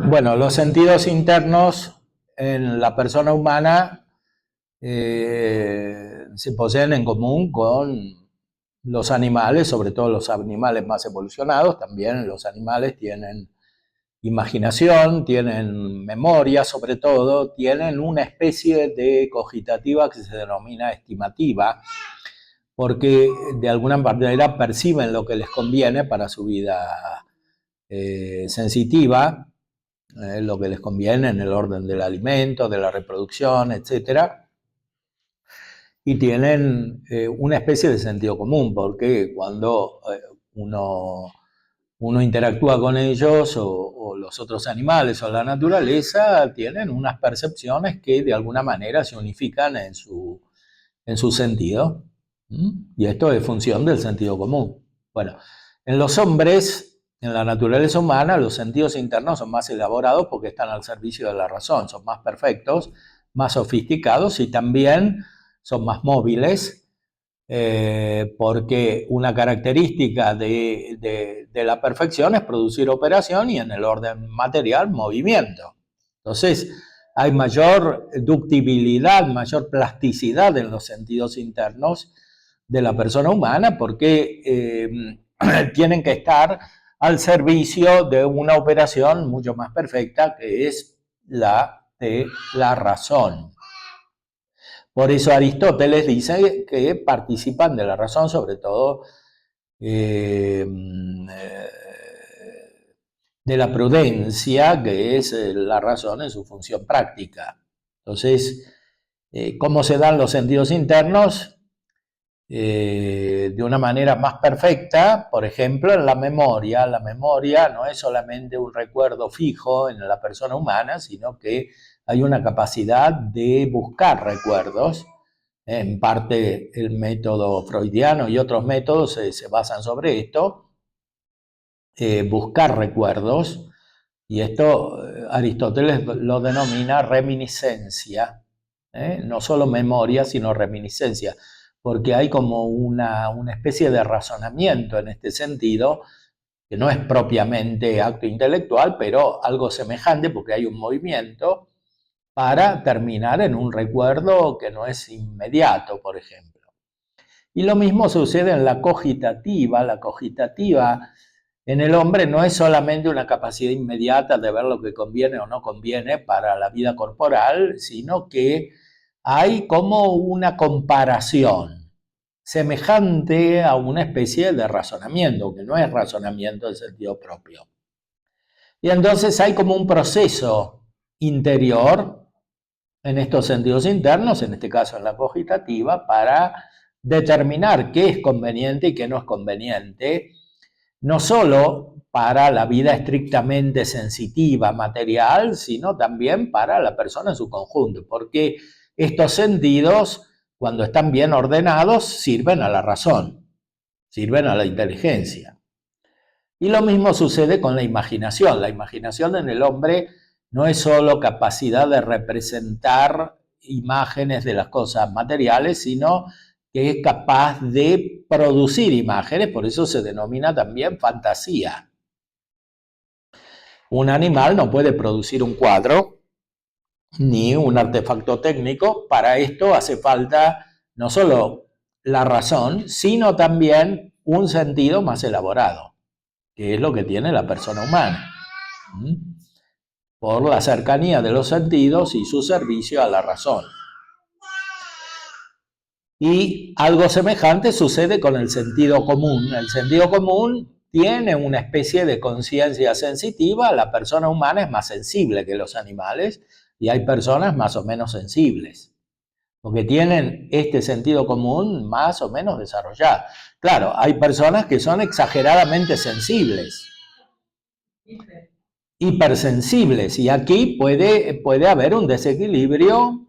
Bueno, los sentidos internos en la persona humana se poseen en común con los animales, sobre todo los animales más evolucionados. También los animales tienen imaginación, tienen memoria, sobre todo, tienen una especie de cogitativa que se denomina estimativa, porque de alguna manera perciben lo que les conviene para su vida sensitiva, lo que les conviene en el orden del alimento, de la reproducción, etcétera, y tienen una especie de sentido común, porque cuando uno interactúa con ellos o los otros animales o la naturaleza, tienen unas percepciones que de alguna manera se unifican en su sentido. Y esto es función del sentido común. Bueno, en los hombres, en la naturaleza humana, los sentidos internos son más elaborados porque están al servicio de la razón, son más perfectos, más sofisticados y también son más móviles, porque una característica de la perfección es producir operación y en el orden material movimiento. Entonces hay mayor ductibilidad, mayor plasticidad en los sentidos internos de la persona humana porque tienen que estar al servicio de una operación mucho más perfecta que es la de la razón. Por eso Aristóteles dice que participan de la razón, sobre todo de la prudencia, que es la razón en su función práctica. Entonces, ¿cómo se dan los sentidos internos? De una manera más perfecta, por ejemplo, en la memoria. La memoria no es solamente un recuerdo fijo en la persona humana, sino que hay una capacidad de buscar recuerdos. En parte el método freudiano y otros métodos se basan sobre esto, buscar recuerdos, y esto Aristóteles lo denomina reminiscencia, no solo memoria, sino reminiscencia, porque hay como una especie de razonamiento en este sentido, que no es propiamente acto intelectual, pero algo semejante, porque hay un movimiento para terminar en un recuerdo que no es inmediato, por ejemplo. Y lo mismo sucede en la cogitativa. La cogitativa en el hombre no es solamente una capacidad inmediata de ver lo que conviene o no conviene para la vida corporal, sino que hay como una comparación semejante a una especie de razonamiento, que no es razonamiento en sentido propio. Y entonces hay como un proceso interior en estos sentidos internos, en este caso en la cogitativa, para determinar qué es conveniente y qué no es conveniente, no solo para la vida estrictamente sensitiva, material, sino también para la persona en su conjunto, porque estos sentidos, cuando están bien ordenados, sirven a la razón, sirven a la inteligencia. Y lo mismo sucede con la imaginación. La imaginación en el hombre no es solo capacidad de representar imágenes de las cosas materiales, sino que es capaz de producir imágenes, por eso se denomina también fantasía. Un animal no puede producir un cuadro ni un artefacto técnico. Para esto hace falta no solo la razón, sino también un sentido más elaborado, que es lo que tiene la persona humana, por la cercanía de los sentidos y su servicio a la razón. Y algo semejante sucede con el sentido común. El sentido común tiene una especie de conciencia sensitiva. La persona humana es más sensible que los animales y hay personas más o menos sensibles, porque tienen este sentido común más o menos desarrollado. Claro, hay personas que son exageradamente sensibles, hipersensibles, y aquí puede haber un desequilibrio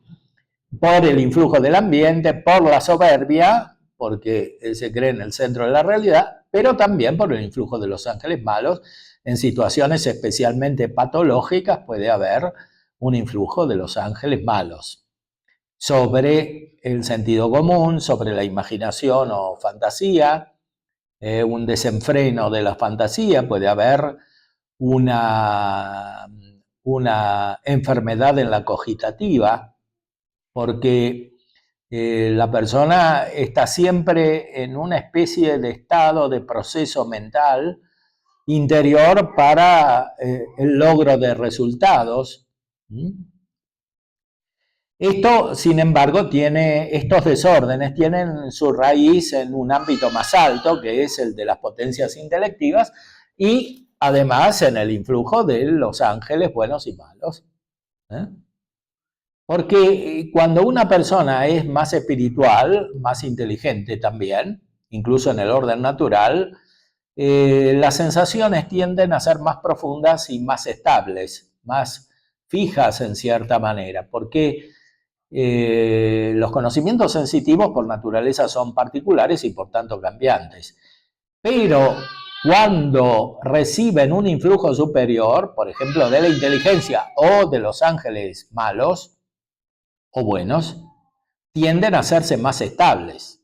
por el influjo del ambiente, por la soberbia, porque él se cree en el centro de la realidad, pero también por el influjo de los ángeles malos. En situaciones especialmente patológicas puede haber un influjo de los ángeles malos sobre el sentido común, sobre la imaginación o fantasía, un desenfreno de la fantasía, puede haber una enfermedad en la cogitativa, porque la persona está siempre en una especie de estado de proceso mental interior para el logro de resultados. Esto, sin embargo, estos desórdenes tienen su raíz en un ámbito más alto, que es el de las potencias intelectivas, y además en el influjo de los ángeles buenos y malos. Porque cuando una persona es más espiritual, más inteligente también, incluso en el orden natural, las sensaciones tienden a ser más profundas y más estables, más fijas en cierta manera, porque los conocimientos sensitivos por naturaleza son particulares y por tanto cambiantes. Pero cuando reciben un influjo superior, por ejemplo, de la inteligencia o de los ángeles malos o buenos, tienden a hacerse más estables.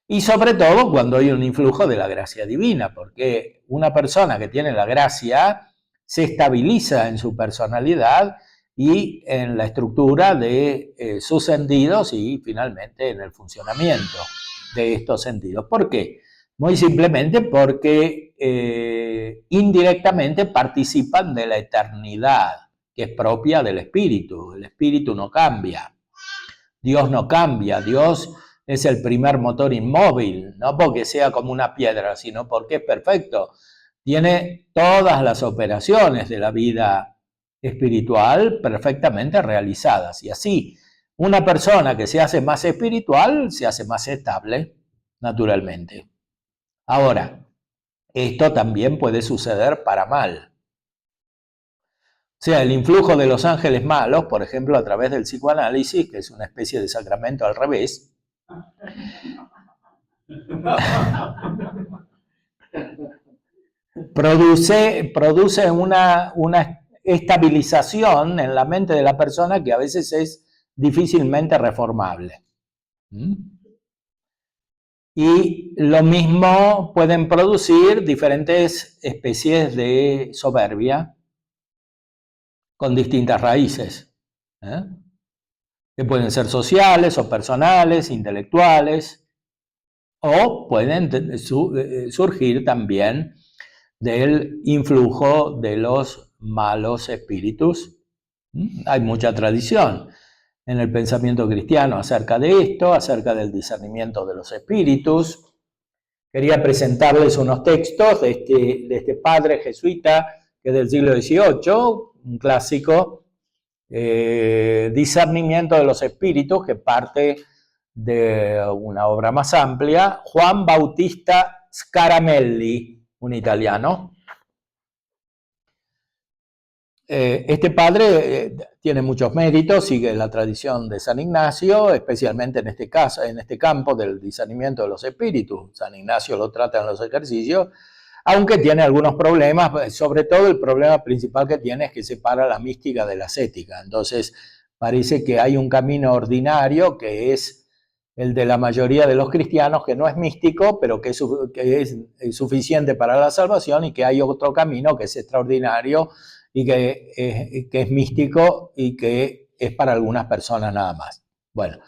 Y sobre todo cuando hay un influjo de la gracia divina, porque una persona que tiene la gracia se estabiliza en su personalidad y en la estructura de sus sentidos y finalmente en el funcionamiento de estos sentidos. ¿Por qué? Muy simplemente porque indirectamente participan de la eternidad, que es propia del espíritu. El espíritu no cambia, Dios no cambia, Dios es el primer motor inmóvil, no porque sea como una piedra, sino porque es perfecto. Tiene todas las operaciones de la vida espiritual perfectamente realizadas. Y así, una persona que se hace más espiritual se hace más estable, naturalmente. Ahora, esto también puede suceder para mal. O sea, el influjo de los ángeles malos, por ejemplo, a través del psicoanálisis, que es una especie de sacramento al revés, produce una estabilización en la mente de la persona que a veces es difícilmente reformable. Y lo mismo pueden producir diferentes especies de soberbia con distintas raíces, que pueden ser sociales o personales, intelectuales, o pueden surgir también del influjo de los malos espíritus. Hay mucha tradición en el pensamiento cristiano acerca de esto, acerca del discernimiento de los espíritus. Quería presentarles unos textos de este padre jesuita que es del siglo XVIII, un clásico, Discernimiento de los espíritus, que parte de una obra más amplia, Juan Bautista Scaramelli, un italiano. Este padre tiene muchos méritos, sigue la tradición de San Ignacio, especialmente en este caso, en este campo del discernimiento de los espíritus. San Ignacio lo trata en los ejercicios, aunque tiene algunos problemas, sobre todo el problema principal que tiene es que separa la mística de la ascética. Entonces parece que hay un camino ordinario que es el de la mayoría de los cristianos, que no es místico, pero que es suficiente para la salvación, y que hay otro camino que es extraordinario y que es místico y que es para algunas personas nada más. Bueno,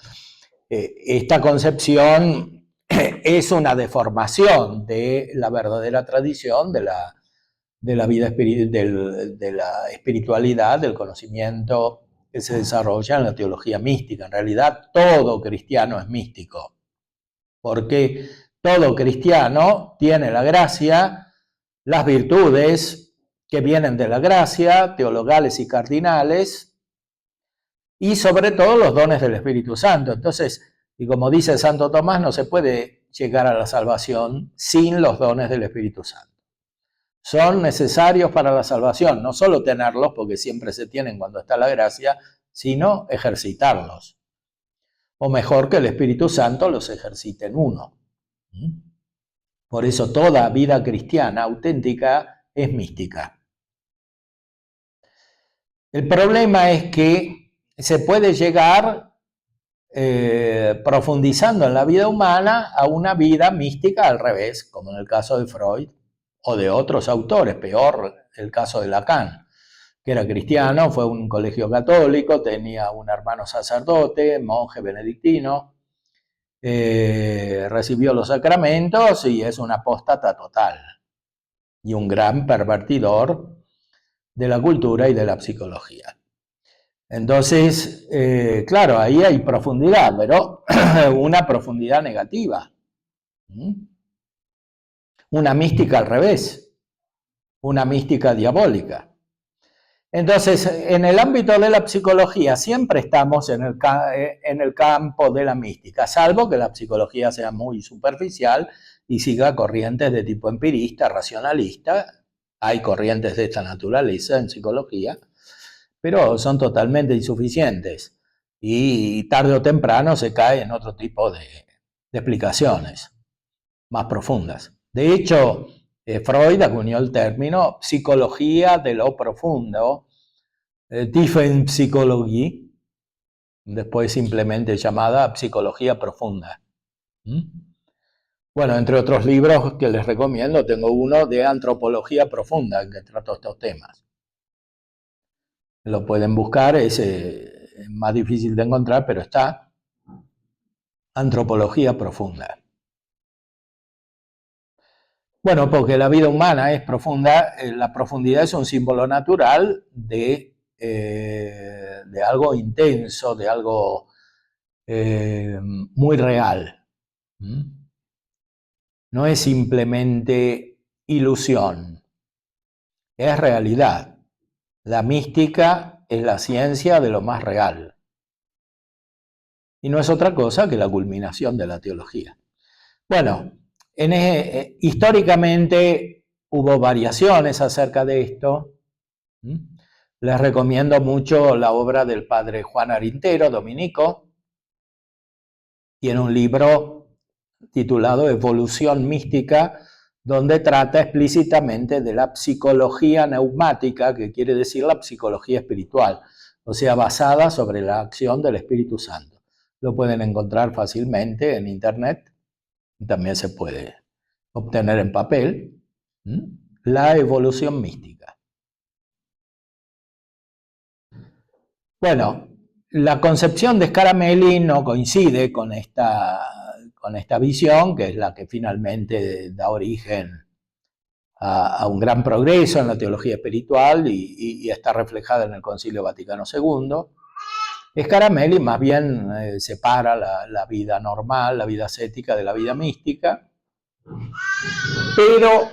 esta concepción es una deformación de la verdadera tradición de la vida de la espiritualidad, del conocimiento que se desarrolla en la teología mística. En realidad, todo cristiano es místico, porque todo cristiano tiene la gracia, las virtudes que vienen de la gracia, teologales y cardinales, y sobre todo los dones del Espíritu Santo. Entonces, y como dice Santo Tomás, no se puede llegar a la salvación sin los dones del Espíritu Santo. Son necesarios para la salvación, no solo tenerlos, porque siempre se tienen cuando está la gracia, sino ejercitarlos. O mejor, que el Espíritu Santo los ejercite en uno. Por eso toda vida cristiana auténtica es mística. El problema es que se puede llegar profundizando en la vida humana a una vida mística al revés, como en el caso de Freud o de otros autores, peor el caso de Lacan. que era cristiano, fue a un colegio católico, tenía un hermano sacerdote, monje benedictino, recibió los sacramentos y es un apóstata total y un gran pervertidor de la cultura y de la psicología. Entonces, claro, ahí hay profundidad, pero una profundidad negativa. Una mística al revés, una mística diabólica. Entonces, en el ámbito de la psicología siempre estamos en el campo de la mística, salvo que la psicología sea muy superficial y siga corrientes de tipo empirista, racionalista. Hay corrientes de esta naturaleza en psicología, pero son totalmente insuficientes y tarde o temprano se cae en otro tipo de explicaciones más profundas. De hecho, Freud acuñó el término psicología de lo profundo, Tiefenpsychologie, después simplemente llamada psicología profunda. Bueno, entre otros libros que les recomiendo, tengo uno de antropología profunda que trata estos temas. Lo pueden buscar, es más difícil de encontrar, pero está. Antropología profunda. Bueno, porque la vida humana es profunda, la profundidad es un símbolo natural de algo intenso, de algo muy real. No es simplemente ilusión, es realidad. La mística es la ciencia de lo más real. Y no es otra cosa que la culminación de la teología. Bueno, históricamente hubo variaciones acerca de esto. Les recomiendo mucho la obra del padre Juan Arintero, dominico. Tiene un libro titulado Evolución Mística, donde trata explícitamente de la psicología neumática, que quiere decir la psicología espiritual, o sea, basada sobre la acción del Espíritu Santo. Lo pueden encontrar fácilmente en internet, también se puede obtener en papel. La evolución mística. Bueno, la concepción de Scaramelli no coincide con esta visión, que es la que finalmente da origen a un gran progreso en la teología espiritual y está reflejada en el Concilio Vaticano II. Scaramelli más bien separa la vida normal, la vida ascética de la vida mística, pero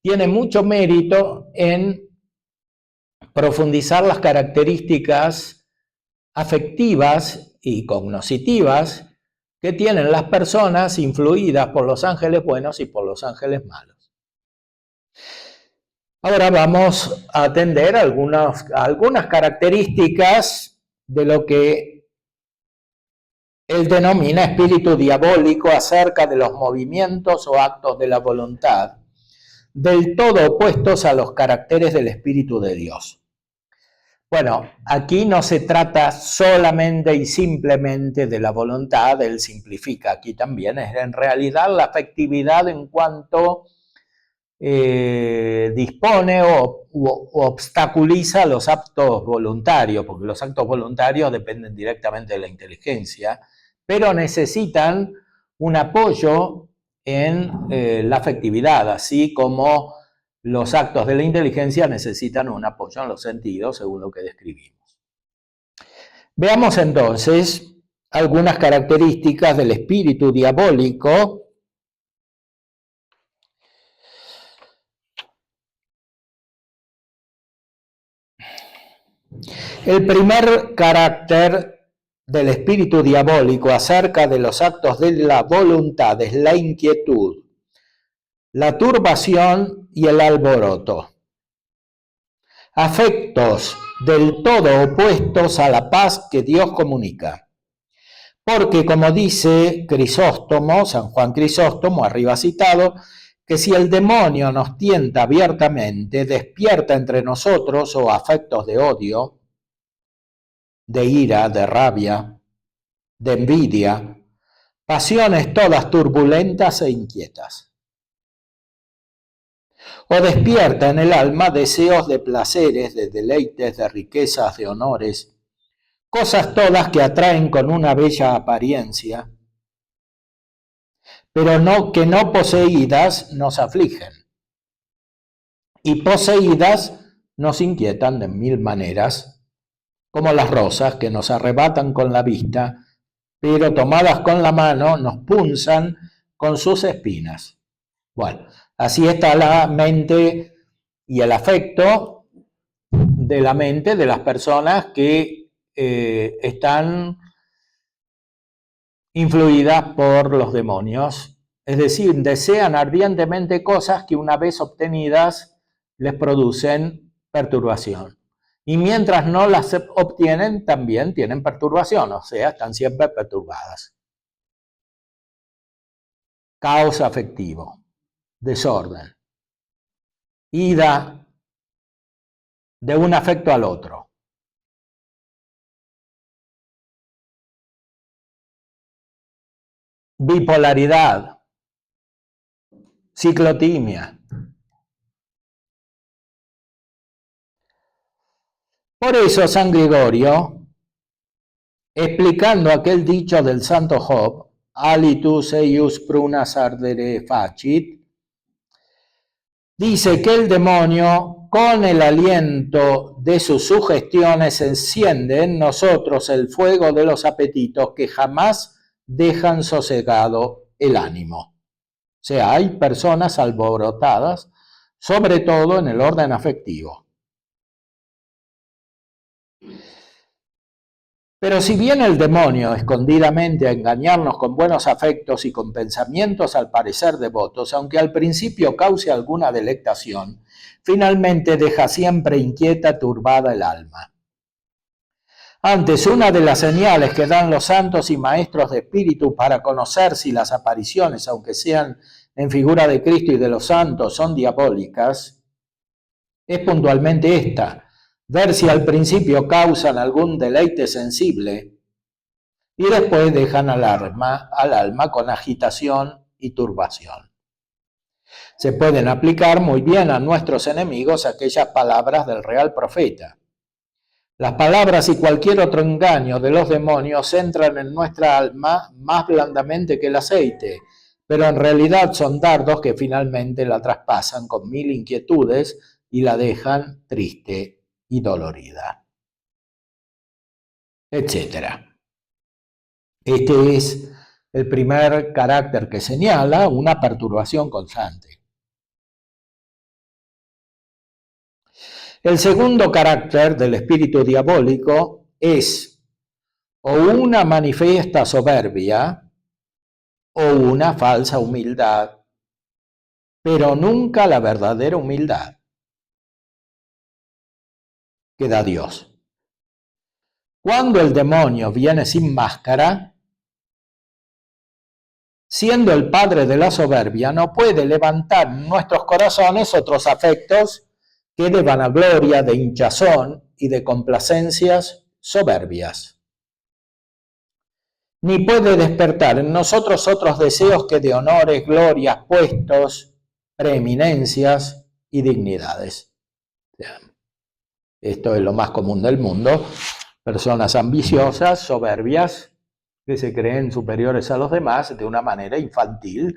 tiene mucho mérito en profundizar las características afectivas y cognoscitivas que tienen las personas influidas por los ángeles buenos y por los ángeles malos. Ahora vamos a atender algunas características de lo que él denomina espíritu diabólico acerca de los movimientos o actos de la voluntad, del todo opuestos a los caracteres del Espíritu de Dios. Bueno, aquí no se trata solamente y simplemente de la voluntad, él simplifica, aquí también es en realidad la afectividad en cuanto dispone o obstaculiza los actos voluntarios, porque los actos voluntarios dependen directamente de la inteligencia, pero necesitan un apoyo en la afectividad, así como los actos de la inteligencia necesitan un apoyo en los sentidos, según lo que describimos. Veamos entonces algunas características del espíritu diabólico. El primer carácter del espíritu diabólico acerca de los actos de la voluntad es la inquietud, la turbación y el alboroto. Afectos del todo opuestos a la paz que Dios comunica. Porque, como dice Crisóstomo, San Juan Crisóstomo, arriba citado, que si el demonio nos tienta abiertamente, despierta entre nosotros o afectos de odio, de ira, de rabia, de envidia, pasiones todas turbulentas e inquietas. o despierta en el alma deseos de placeres, de deleites, de riquezas, de honores, cosas todas que atraen con una bella apariencia, pero que no poseídas nos afligen, y poseídas nos inquietan de mil maneras, como las rosas que nos arrebatan con la vista, pero tomadas con la mano nos punzan con sus espinas. Bueno, así está la mente y el afecto de la mente de las personas que están influidas por los demonios. Es decir, desean ardientemente cosas que una vez obtenidas les producen perturbación. Y mientras no las obtienen, también tienen perturbación, o sea, están siempre perturbadas. Caos afectivo, desorden, ida de un afecto al otro. Bipolaridad, ciclotimia. Por eso San Gregorio, explicando aquel dicho del santo Job, alitus eius prunas ardere facit, dice que el demonio, con el aliento de sus sugestiones, enciende en nosotros el fuego de los apetitos que jamás dejan sosegado el ánimo. O sea, hay personas alborotadas, sobre todo en el orden afectivo. Pero si viene el demonio escondidamente a engañarnos con buenos afectos y con pensamientos al parecer devotos, aunque al principio cause alguna delectación, finalmente deja siempre inquieta, turbada el alma. Antes, una de las señales que dan los santos y maestros de espíritu para conocer si las apariciones, aunque sean en figura de Cristo y de los santos, son diabólicas, es puntualmente esta: ver si al principio causan algún deleite sensible y después dejan al alma con agitación y turbación. Se pueden aplicar muy bien a nuestros enemigos aquellas palabras del real profeta. Las palabras y cualquier otro engaño de los demonios entran en nuestra alma más blandamente que el aceite, pero en realidad son dardos que finalmente la traspasan con mil inquietudes y la dejan triste y dolorida, etc. Este es el primer carácter que señala una perturbación constante. El segundo carácter del espíritu diabólico es o una manifiesta soberbia o una falsa humildad, pero nunca la verdadera humildad que da Dios. Cuando el demonio viene sin máscara, siendo el padre de la soberbia, no puede levantar en nuestros corazones otros afectos que de vanagloria, de hinchazón y de complacencias soberbias. Ni puede despertar en nosotros otros deseos que de honores, glorias, puestos, preeminencias y dignidades. Esto es lo más común del mundo. Personas ambiciosas, soberbias, que se creen superiores a los demás de una manera infantil.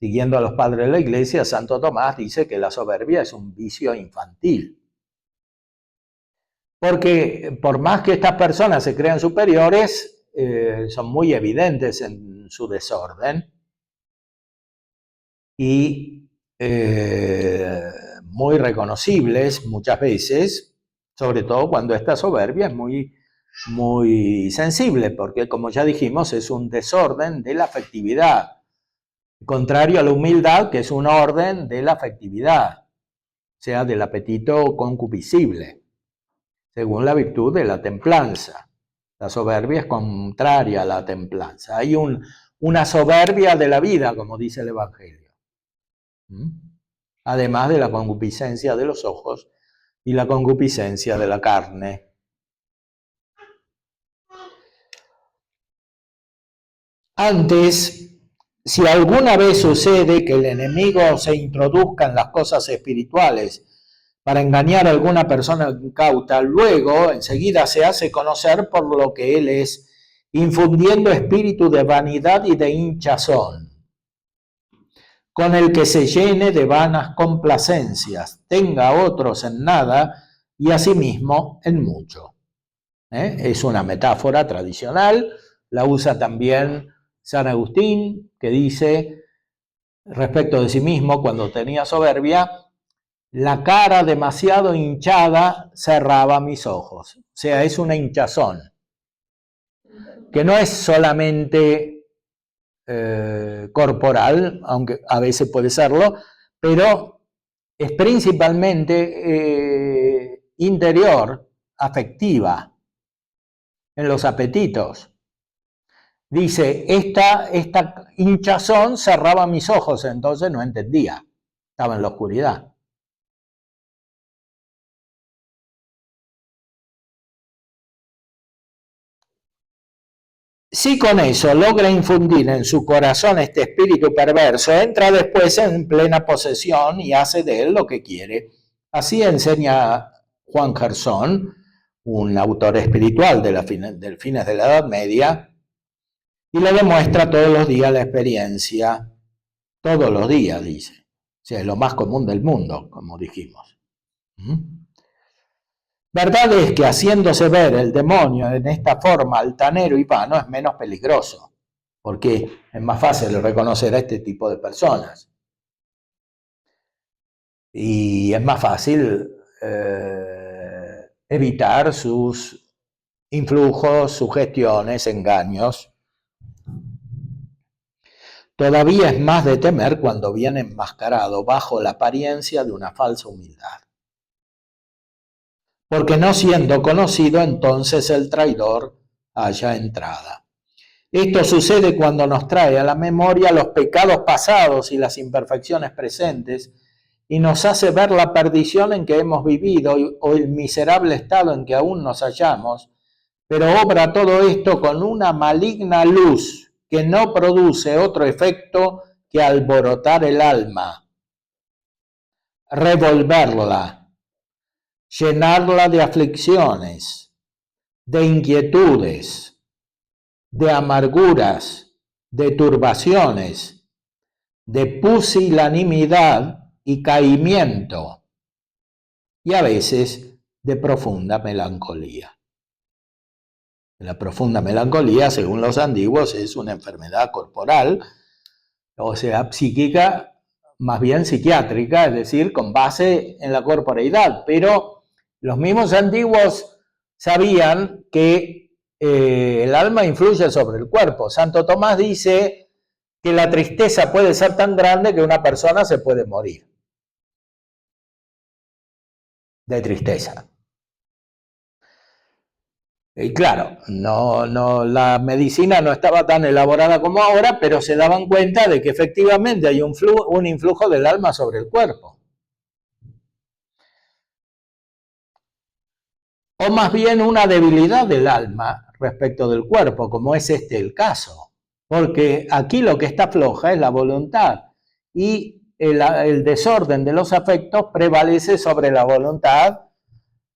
Siguiendo a los padres de la Iglesia, Santo Tomás dice que la soberbia es un vicio infantil. Porque por más que estas personas se crean superiores, son muy evidentes en su desorden y muy reconocibles muchas veces, sobre todo cuando esta soberbia es muy sensible, porque como ya dijimos, es un desorden de la afectividad, contrario a la humildad, que es un orden de la afectividad, o sea, del apetito concupiscible, según la virtud de la templanza. La soberbia es contraria a la templanza. Hay una soberbia de la vida, como dice el Evangelio. Además de la concupiscencia de los ojos y la concupiscencia de la carne. Antes, Si alguna vez sucede que el enemigo se introduzca en las cosas espirituales para engañar a alguna persona incauta, luego enseguida se hace conocer por lo que él es, infundiendo espíritu de vanidad y de hinchazón, con el que se llene de vanas complacencias, tenga a otros en nada y a sí mismo en mucho. Es una metáfora tradicional, la usa también San Agustín, que dice respecto de sí mismo cuando tenía soberbia: la cara demasiado hinchada cerraba mis ojos. O sea, es una hinchazón, que no es solamente corporal, aunque a veces puede serlo, pero es principalmente interior, afectiva, en los apetitos. Dice, esta hinchazón cerraba mis ojos, entonces no entendía, estaba en la oscuridad. Si con eso logra infundir en su corazón este espíritu perverso, entra después en plena posesión y hace de él lo que quiere. Así enseña Juan Gersón, un autor espiritual del fines de la Edad Media, y lo demuestra todos los días la experiencia. Todos los días, dice. O sea, es lo más común del mundo, como dijimos. Verdad es que haciéndose ver el demonio en esta forma altanero y vano es menos peligroso, porque es más fácil reconocer a este tipo de personas. Y es más fácil evitar sus influjos, sugestiones, engaños. Todavía es más de temer cuando viene enmascarado bajo la apariencia de una falsa humildad. Porque no siendo conocido, entonces el traidor haya entrada. Esto sucede cuando nos trae a la memoria los pecados pasados y las imperfecciones presentes y nos hace ver la perdición en que hemos vivido o el miserable estado en que aún nos hallamos, pero obra todo esto con una maligna luz que no produce otro efecto que alborotar el alma, revolverla, llenarla de aflicciones, de inquietudes, de amarguras, de turbaciones, de pusilanimidad y caimiento, y a veces de profunda melancolía. La profunda melancolía, según los antiguos, es una enfermedad corporal, o sea, psíquica, más bien psiquiátrica, es decir, con base en la corporeidad, pero los mismos antiguos sabían que el alma influye sobre el cuerpo. Santo Tomás dice que la tristeza puede ser tan grande que una persona se puede morir de tristeza. Y claro, la medicina no estaba tan elaborada como ahora, pero se daban cuenta de que efectivamente hay un influjo del alma sobre el cuerpo. O más bien una debilidad del alma respecto del cuerpo, como es este el caso. Porque aquí lo que está floja es la voluntad y el desorden de los afectos prevalece sobre la voluntad,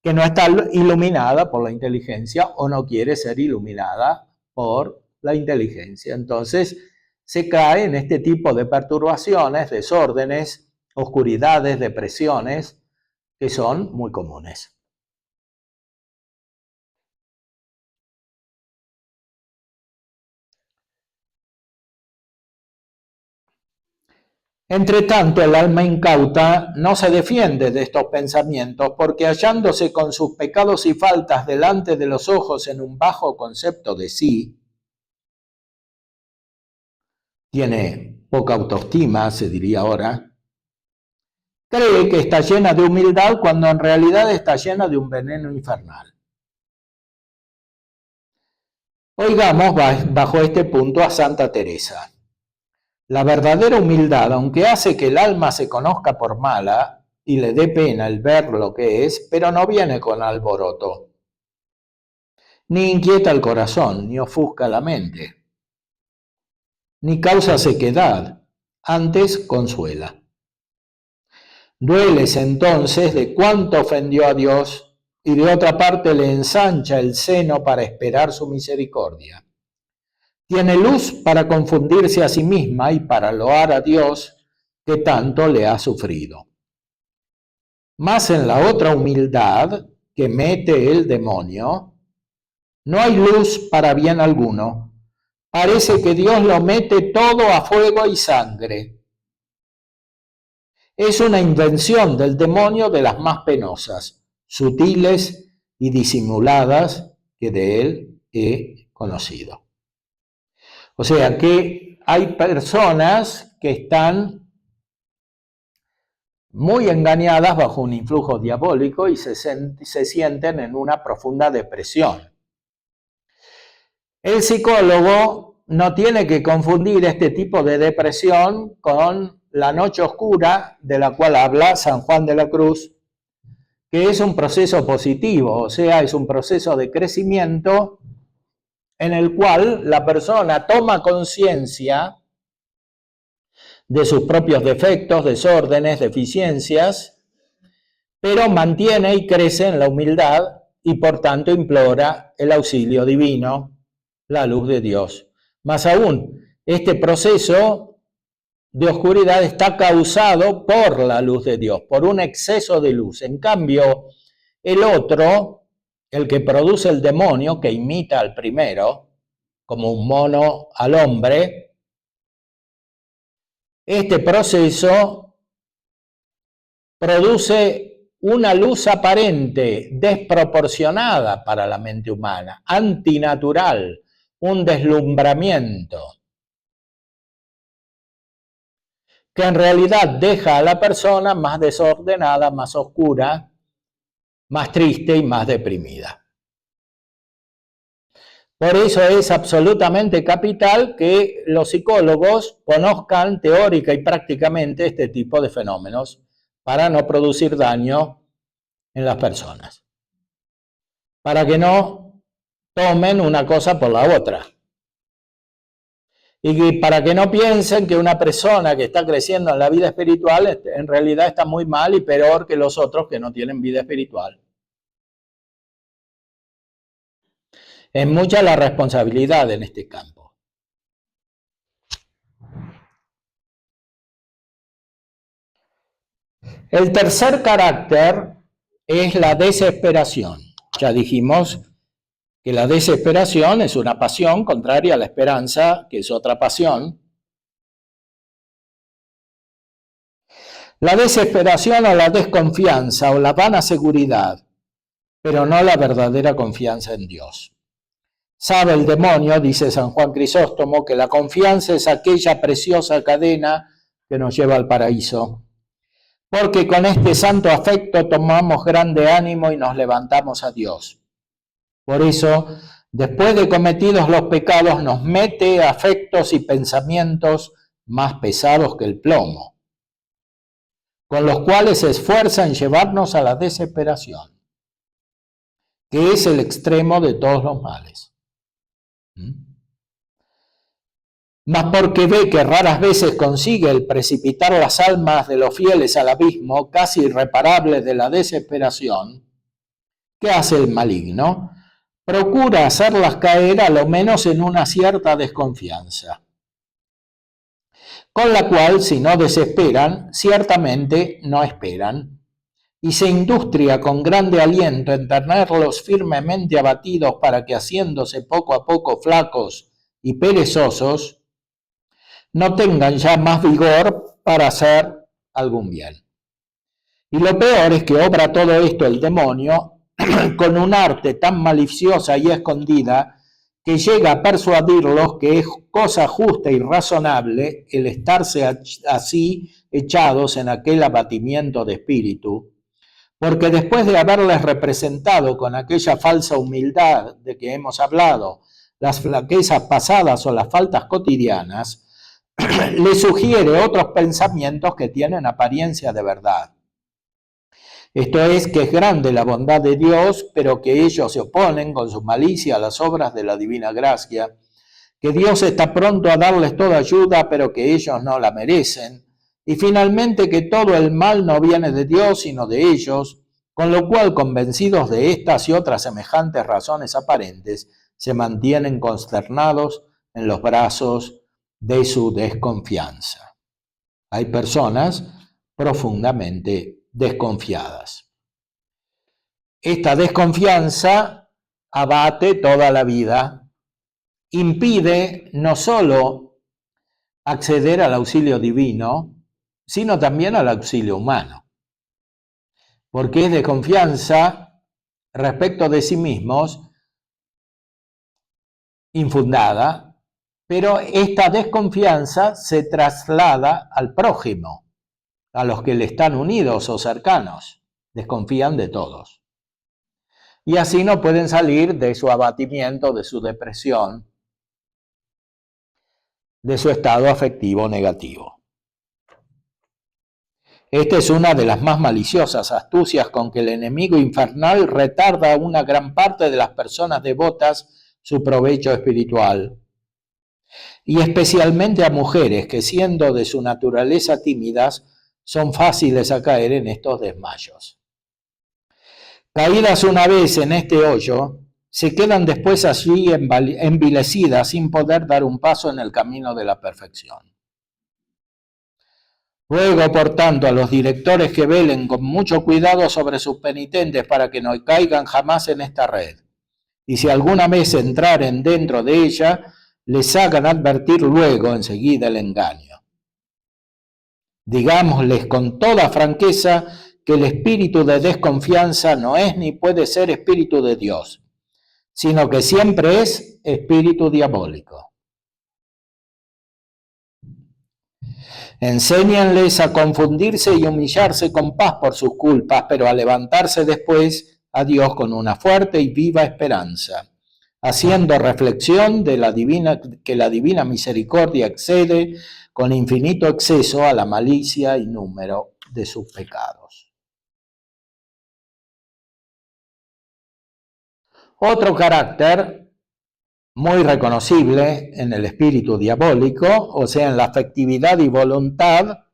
que no está iluminada por la inteligencia o no quiere ser iluminada por la inteligencia. Entonces se cae en este tipo de perturbaciones, desórdenes, oscuridades, depresiones, que son muy comunes. Entre tanto, el alma incauta no se defiende de estos pensamientos porque hallándose con sus pecados y faltas delante de los ojos en un bajo concepto de sí, tiene poca autoestima, se diría ahora, cree que está llena de humildad cuando en realidad está llena de un veneno infernal. Oigamos bajo este punto a Santa Teresa. La verdadera humildad, aunque hace que el alma se conozca por mala y le dé pena el ver lo que es, pero no viene con alboroto, ni inquieta el corazón, ni ofusca la mente. ni causa sequedad, antes consuela. Dueles entonces de cuánto ofendió a Dios, y de otra parte le ensancha el seno para esperar su misericordia. Tiene luz para confundirse a sí misma y para loar a Dios que tanto le ha sufrido. Mas en la otra humildad que mete el demonio, no hay luz para bien alguno. Parece que Dios lo mete todo a fuego y sangre. Es una invención del demonio de las más penosas, sutiles y disimuladas que de él he conocido. O sea que hay personas que están muy engañadas bajo un influjo diabólico y se sienten en una profunda depresión. El psicólogo no tiene que confundir este tipo de depresión con la noche oscura de la cual habla San Juan de la Cruz, que es un proceso positivo, o sea, es un proceso de crecimiento en el cual la persona toma conciencia de sus propios defectos, desórdenes, deficiencias, pero mantiene y crece en la humildad y por tanto implora el auxilio divino, la luz de Dios. Más aún, este proceso de oscuridad está causado por la luz de Dios, por un exceso de luz. En cambio, el otro, el que produce el demonio, que imita al primero, como un mono al hombre, este proceso produce una luz aparente, desproporcionada para la mente humana, antinatural, un deslumbramiento, que en realidad deja a la persona más desordenada, más oscura, más triste y más deprimida. Por eso es absolutamente capital que los psicólogos conozcan teórica y prácticamente este tipo de fenómenos para no producir daño en las personas, para que no tomen una cosa por la otra. Y para que no piensen que una persona que está creciendo en la vida espiritual en realidad está muy mal y peor que los otros que no tienen vida espiritual. Es mucha la responsabilidad en este campo. El tercer carácter es la desesperación. Ya dijimos que la desesperación es una pasión contraria a la esperanza, que es otra pasión. La desesperación o la desconfianza o la vana seguridad, pero no la verdadera confianza en Dios. Sabe el demonio, dice San Juan Crisóstomo, que la confianza es aquella preciosa cadena que nos lleva al paraíso, porque con este santo afecto tomamos grande ánimo y nos levantamos a Dios. Por eso, después de cometidos los pecados, nos mete afectos y pensamientos más pesados que el plomo, con los cuales se esfuerza en llevarnos a la desesperación, que es el extremo de todos los males. Mas porque ve que raras veces consigue el precipitar las almas de los fieles al abismo casi irreparable de la desesperación, ¿qué hace el maligno? Procura hacerlas caer a lo menos en una cierta desconfianza, con la cual, si no desesperan, ciertamente no esperan, y se industria con grande aliento en tenerlos firmemente abatidos para que, haciéndose poco a poco flacos y perezosos, no tengan ya más vigor para hacer algún bien. Y lo peor es que obra todo esto el demonio con un arte tan maliciosa y escondida que llega a persuadirlos que es cosa justa y razonable el estarse así echados en aquel abatimiento de espíritu, porque después de haberles representado con aquella falsa humildad de que hemos hablado, las flaquezas pasadas o las faltas cotidianas, le sugiere otros pensamientos que tienen apariencia de verdad. Esto es, que es grande la bondad de Dios, pero que ellos se oponen con su malicia a las obras de la divina gracia, que Dios está pronto a darles toda ayuda, pero que ellos no la merecen, y finalmente que todo el mal no viene de Dios, sino de ellos, con lo cual, convencidos de estas y otras semejantes razones aparentes, se mantienen consternados en los brazos de su desconfianza. Hay personas profundamente desconfiadas. Esta desconfianza abate toda la vida, impide no solo acceder al auxilio divino, sino también al auxilio humano, porque es desconfianza respecto de sí mismos infundada, pero esta desconfianza se traslada al prójimo, a los que le están unidos o cercanos, desconfían de todos. Y así no pueden salir de su abatimiento, de su depresión, de su estado afectivo negativo. Esta es una de las más maliciosas astucias con que el enemigo infernal retarda a una gran parte de las personas devotas su provecho espiritual, y especialmente a mujeres que, siendo de su naturaleza tímidas, son fáciles a caer en estos desmayos. Caídas una vez en este hoyo, se quedan después allí envilecidas sin poder dar un paso en el camino de la perfección. Ruego, por tanto, a los directores que velen con mucho cuidado sobre sus penitentes para que no caigan jamás en esta red. Y si alguna vez entraren dentro de ella, les hagan advertir luego enseguida el engaño. Digámosles con toda franqueza que el espíritu de desconfianza no es ni puede ser espíritu de Dios, sino que siempre es espíritu diabólico. Enséñenles a confundirse y humillarse con paz por sus culpas, pero a levantarse después a Dios con una fuerte y viva esperanza, haciendo reflexión de que la divina misericordia excede con infinito exceso a la malicia y número de sus pecados. Otro carácter muy reconocible en el espíritu diabólico, o sea, en la afectividad y voluntad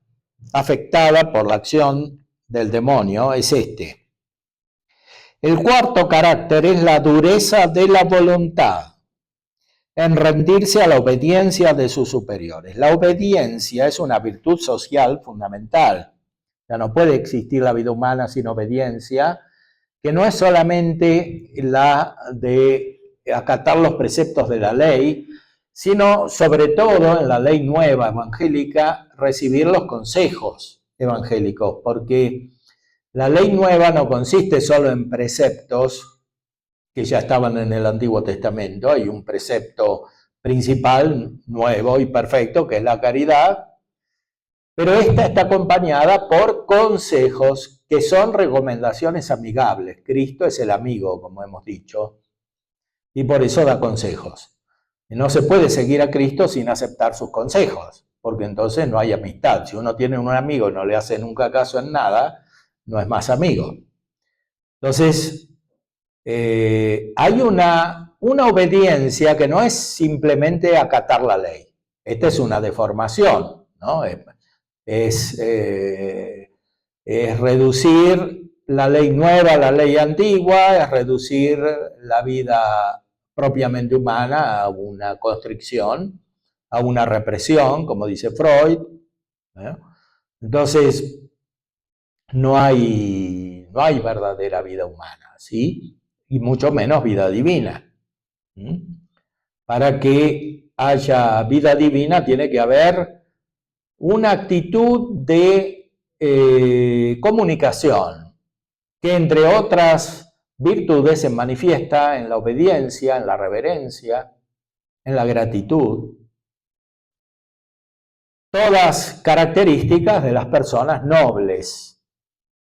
afectada por la acción del demonio, es este. El cuarto carácter es la dureza de la voluntad en rendirse a la obediencia de sus superiores. La obediencia es una virtud social fundamental. Ya no puede existir la vida humana sin obediencia, que no es solamente la de acatar los preceptos de la ley, sino sobre todo en la ley nueva evangélica, recibir los consejos evangélicos, porque la ley nueva no consiste solo en preceptos que ya estaban en el Antiguo Testamento. Hay un precepto principal, nuevo y perfecto, que es la caridad, pero esta está acompañada por consejos que son recomendaciones amigables. Cristo es el amigo, como hemos dicho, y por eso da consejos. Y no se puede seguir a Cristo sin aceptar sus consejos, porque entonces no hay amistad. Si uno tiene un amigo y no le hace nunca caso en nada, no es más amigo. Entonces, hay una obediencia que no es simplemente acatar la ley. Esta es una deformación, ¿no? Es reducir la ley nueva a la ley antigua, es reducir la vida propiamente humana a una constricción, a una represión, como dice Freud. Entonces, no hay verdadera vida humana, ¿sí? Y mucho menos vida divina. Para que haya vida divina tiene que haber una actitud de comunicación, que entre otras virtudes se manifiesta en la obediencia, en la reverencia, en la gratitud. Todas características de las personas nobles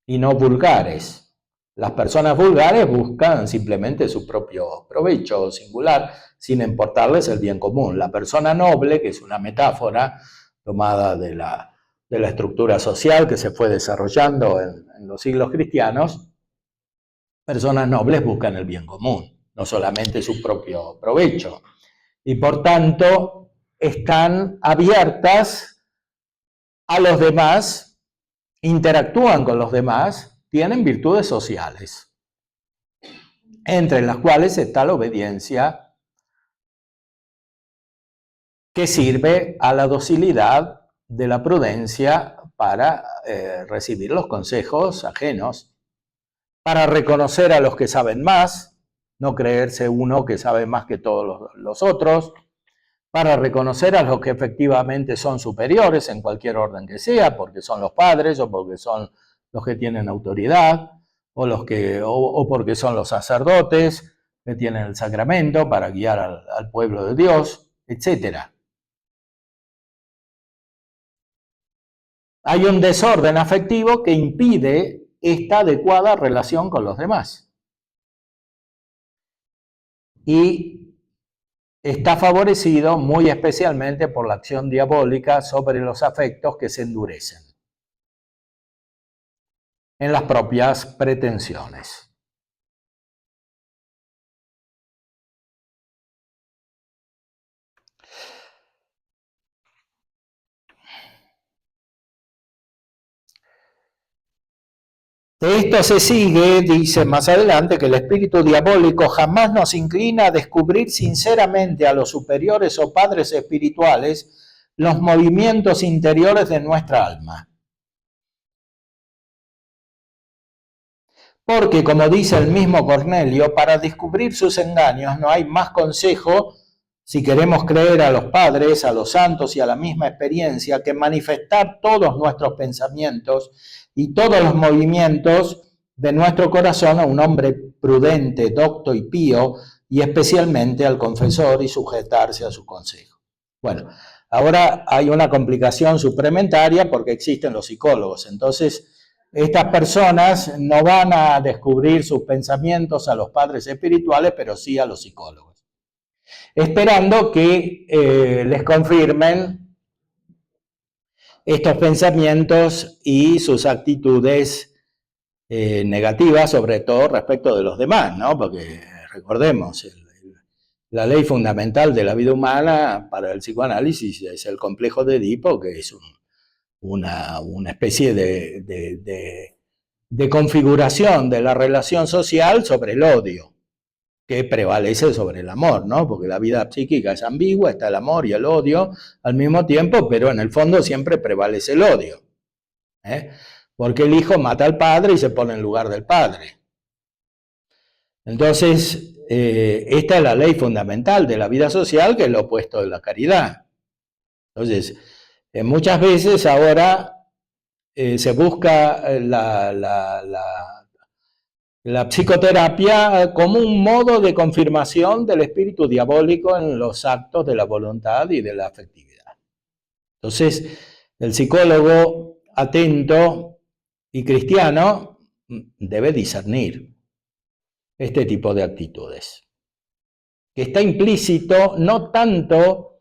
y no vulgares. Las personas vulgares buscan simplemente su propio provecho singular, sin importarles el bien común. La persona noble, que es una metáfora tomada de la estructura social que se fue desarrollando en los siglos cristianos, personas nobles buscan el bien común, no solamente su propio provecho. y por tanto están abiertas a los demás, interactúan con los demás, tienen virtudes sociales, entre las cuales está la obediencia, que sirve a la docilidad de la prudencia para recibir los consejos ajenos, para reconocer a los que saben más, no creerse uno que sabe más que todos los otros, para reconocer a los que efectivamente son superiores en cualquier orden que sea, porque son los padres o porque son los que tienen autoridad o porque son los sacerdotes que tienen el sacramento para guiar al pueblo de Dios, etc. Hay un desorden afectivo que impide esta adecuada relación con los demás. Y está favorecido muy especialmente por la acción diabólica sobre los afectos que se endurecen en las propias pretensiones. De esto se sigue, dice más adelante, que el espíritu diabólico jamás nos inclina a descubrir sinceramente a los superiores o padres espirituales los movimientos interiores de nuestra alma. Porque, como dice el mismo Cornelio, para descubrir sus engaños no hay más consejo, si queremos creer a los padres, a los santos y a la misma experiencia, que manifestar todos nuestros pensamientos y todos los movimientos de nuestro corazón a un hombre prudente, docto y pío, y especialmente al confesor, y sujetarse a su consejo. Bueno, ahora hay una complicación suplementaria porque existen los psicólogos. Entonces, estas personas no van a descubrir sus pensamientos a los padres espirituales, pero sí a los psicólogos, esperando que les confirmen estos pensamientos y sus actitudes negativas, sobre todo respecto de los demás, ¿no? Porque recordemos, la ley fundamental de la vida humana para el psicoanálisis es el complejo de Edipo, que es una especie de configuración de la relación social sobre el odio, que prevalece sobre el amor, ¿no? Porque la vida psíquica es ambigua, está el amor y el odio al mismo tiempo, pero en el fondo siempre prevalece el odio, porque el hijo mata al padre y se pone en lugar del padre. Entonces, esta es la ley fundamental de la vida social, que es lo opuesto de la caridad. Entonces, muchas veces ahora se busca la psicoterapia como un modo de confirmación del espíritu diabólico en los actos de la voluntad y de la afectividad. Entonces, el psicólogo atento y cristiano debe discernir este tipo de actitudes, que está implícito no tanto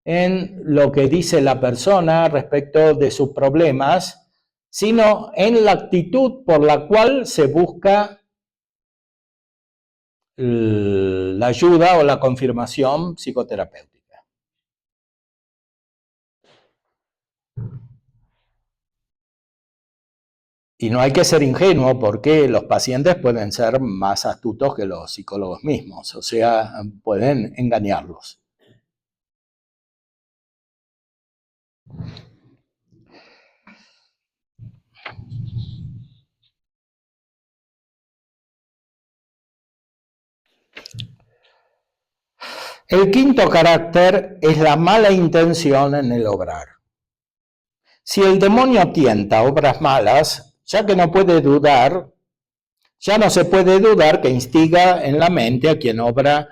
en lo que dice la persona respecto de sus problemas, sino en la actitud por la cual se busca la ayuda o la confirmación psicoterapéutica. Y no hay que ser ingenuo, porque los pacientes pueden ser más astutos que los psicólogos mismos, o sea, pueden engañarlos. El quinto carácter es la mala intención en el obrar. Si el demonio tienta obras malas, ya no se puede dudar que instiga en la mente a quien obra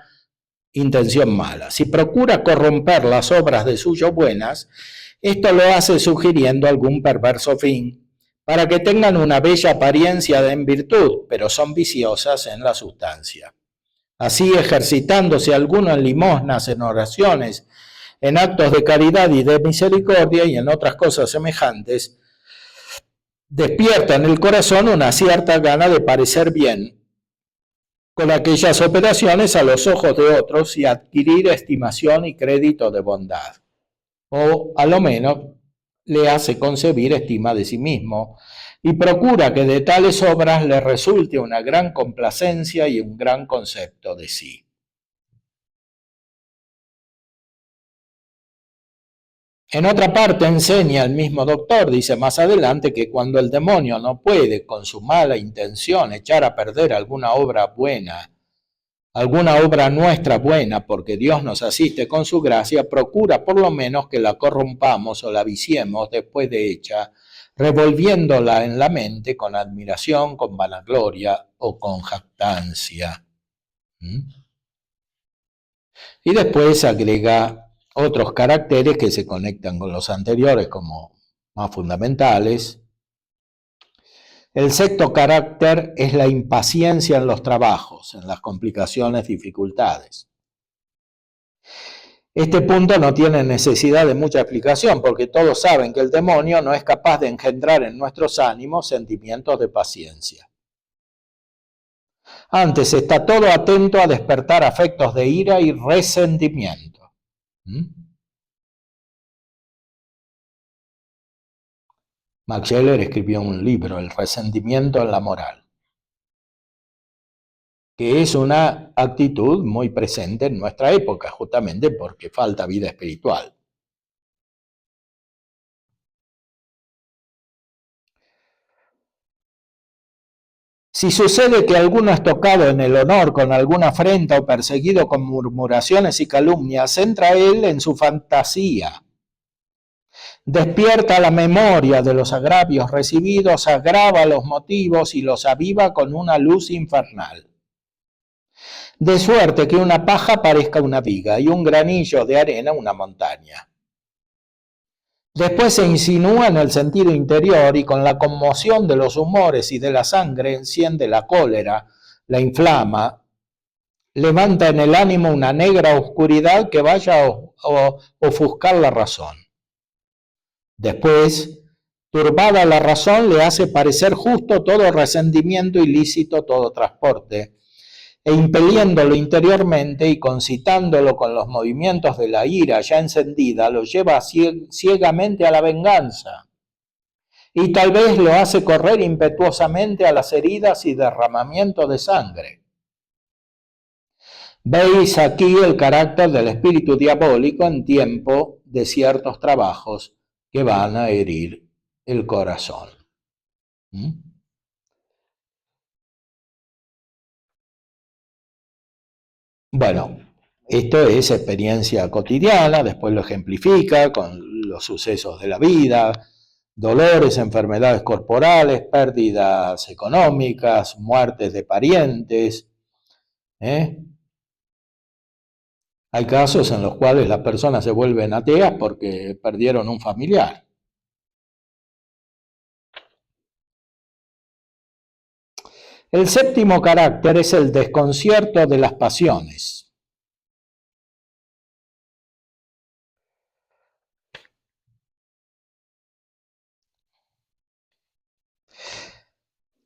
intención mala. Si procura corromper las obras de suyo buenas, esto lo hace sugiriendo algún perverso fin, para que tengan una bella apariencia en virtud, pero son viciosas en la sustancia. Así, ejercitándose alguno en limosnas, en oraciones, en actos de caridad y de misericordia y en otras cosas semejantes, despierta en el corazón una cierta gana de parecer bien con aquellas operaciones a los ojos de otros y adquirir estimación y crédito de bondad. O a lo menos le hace concebir estima de sí mismo y procura que de tales obras le resulte una gran complacencia y un gran concepto de sí. En otra parte enseña el mismo doctor, dice más adelante, que cuando el demonio no puede con su mala intención echar a perder alguna obra buena, alguna obra nuestra buena, porque Dios nos asiste con su gracia, procura por lo menos que la corrompamos o la viciemos después de hecha, revolviéndola en la mente con admiración, con vanagloria o con jactancia. Y después agrega otros caracteres que se conectan con los anteriores como más fundamentales. El sexto carácter es la impaciencia en los trabajos, en las complicaciones, dificultades. Este punto no tiene necesidad de mucha explicación porque todos saben que el demonio no es capaz de engendrar en nuestros ánimos sentimientos de paciencia. Antes está todo atento a despertar afectos de ira y resentimiento. Max Scheler escribió un libro, El resentimiento en la moral, que es una actitud muy presente en nuestra época, justamente porque falta vida espiritual. Si sucede que alguno es tocado en el honor con alguna afrenta o perseguido con murmuraciones y calumnias, entra él en su fantasía. Despierta la memoria de los agravios recibidos, agrava los motivos y los aviva con una luz infernal. De suerte que una paja parezca una viga y un granillo de arena una montaña. Después se insinúa en el sentido interior y con la conmoción de los humores y de la sangre enciende la cólera, la inflama, levanta en el ánimo una negra oscuridad que vaya a ofuscar la razón. Después, turbada la razón, le hace parecer justo todo resentimiento ilícito, todo transporte, e impeliéndolo interiormente y concitándolo con los movimientos de la ira ya encendida, lo lleva ciegamente a la venganza. Y tal vez lo hace correr impetuosamente a las heridas y derramamiento de sangre. Veis aquí el carácter del espíritu diabólico en tiempo de ciertos trabajos que van a herir el corazón. Bueno, esto es experiencia cotidiana, después lo ejemplifica con los sucesos de la vida, dolores, enfermedades corporales, pérdidas económicas, muertes de parientes. Hay casos en los cuales las personas se vuelven ateas porque perdieron un familiar. El séptimo carácter es el desconcierto de las pasiones.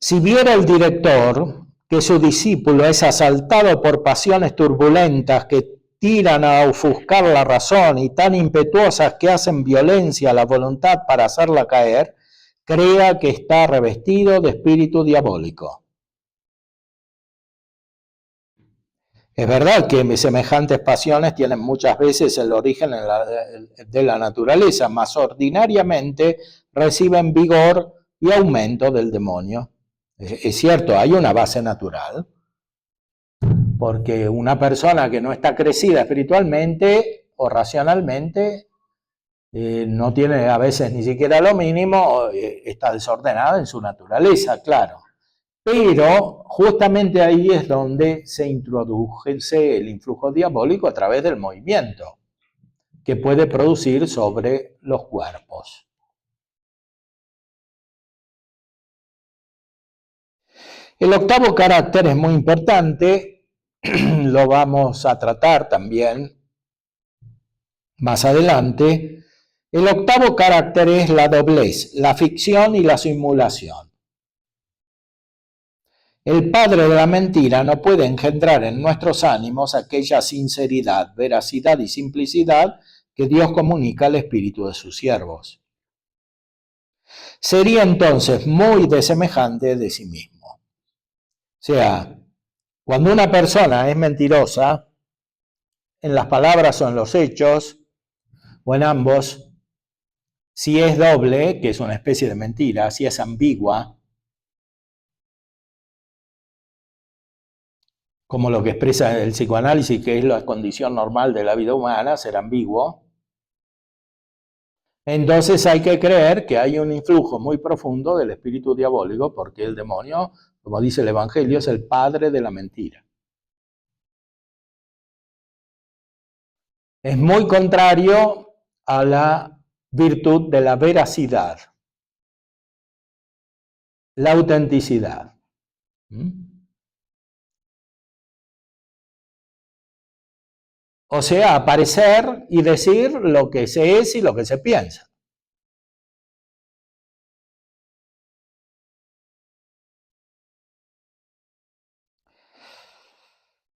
Si viera el director que su discípulo es asaltado por pasiones turbulentas que tiran a ofuscar la razón y tan impetuosas que hacen violencia a la voluntad para hacerla caer, crea que está revestido de espíritu diabólico. Es verdad que semejantes pasiones tienen muchas veces el origen de la naturaleza, mas ordinariamente reciben vigor y aumento del demonio. Es cierto, hay una base natural, porque una persona que no está crecida espiritualmente o racionalmente no tiene a veces ni siquiera lo mínimo, está desordenada en su naturaleza, claro. Pero justamente ahí es donde se introduce el influjo diabólico a través del movimiento que puede producir sobre los cuerpos. El octavo carácter es muy importante, lo vamos a tratar también más adelante. El octavo carácter es la doblez, la ficción y la simulación. El padre de la mentira no puede engendrar en nuestros ánimos aquella sinceridad, veracidad y simplicidad que Dios comunica al espíritu de sus siervos. Sería entonces muy desemejante de sí mismo. O sea, cuando una persona es mentirosa, en las palabras o en los hechos, o en ambos, si es doble, que es una especie de mentira, si es ambigua, como lo que expresa el psicoanálisis, que es la condición normal de la vida humana, ser ambiguo, entonces hay que creer que hay un influjo muy profundo del espíritu diabólico, porque el demonio, como dice el Evangelio, es el padre de la mentira. Es muy contrario a la virtud de la veracidad, la autenticidad. O sea, aparecer y decir lo que se es y lo que se piensa.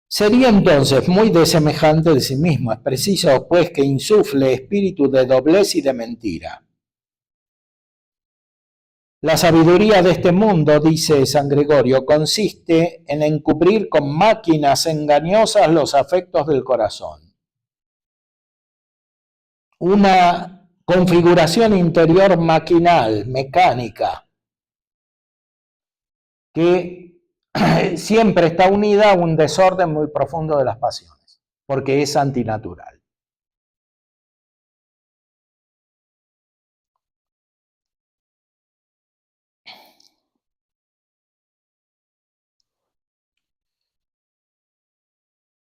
Sería entonces muy desemejante de sí mismo. Es preciso, pues, que insufle espíritu de doblez y de mentira. La sabiduría de este mundo, dice San Gregorio, consiste en encubrir con máquinas engañosas los afectos del corazón. Una configuración interior maquinal, mecánica, que siempre está unida a un desorden muy profundo de las pasiones, porque es antinatural.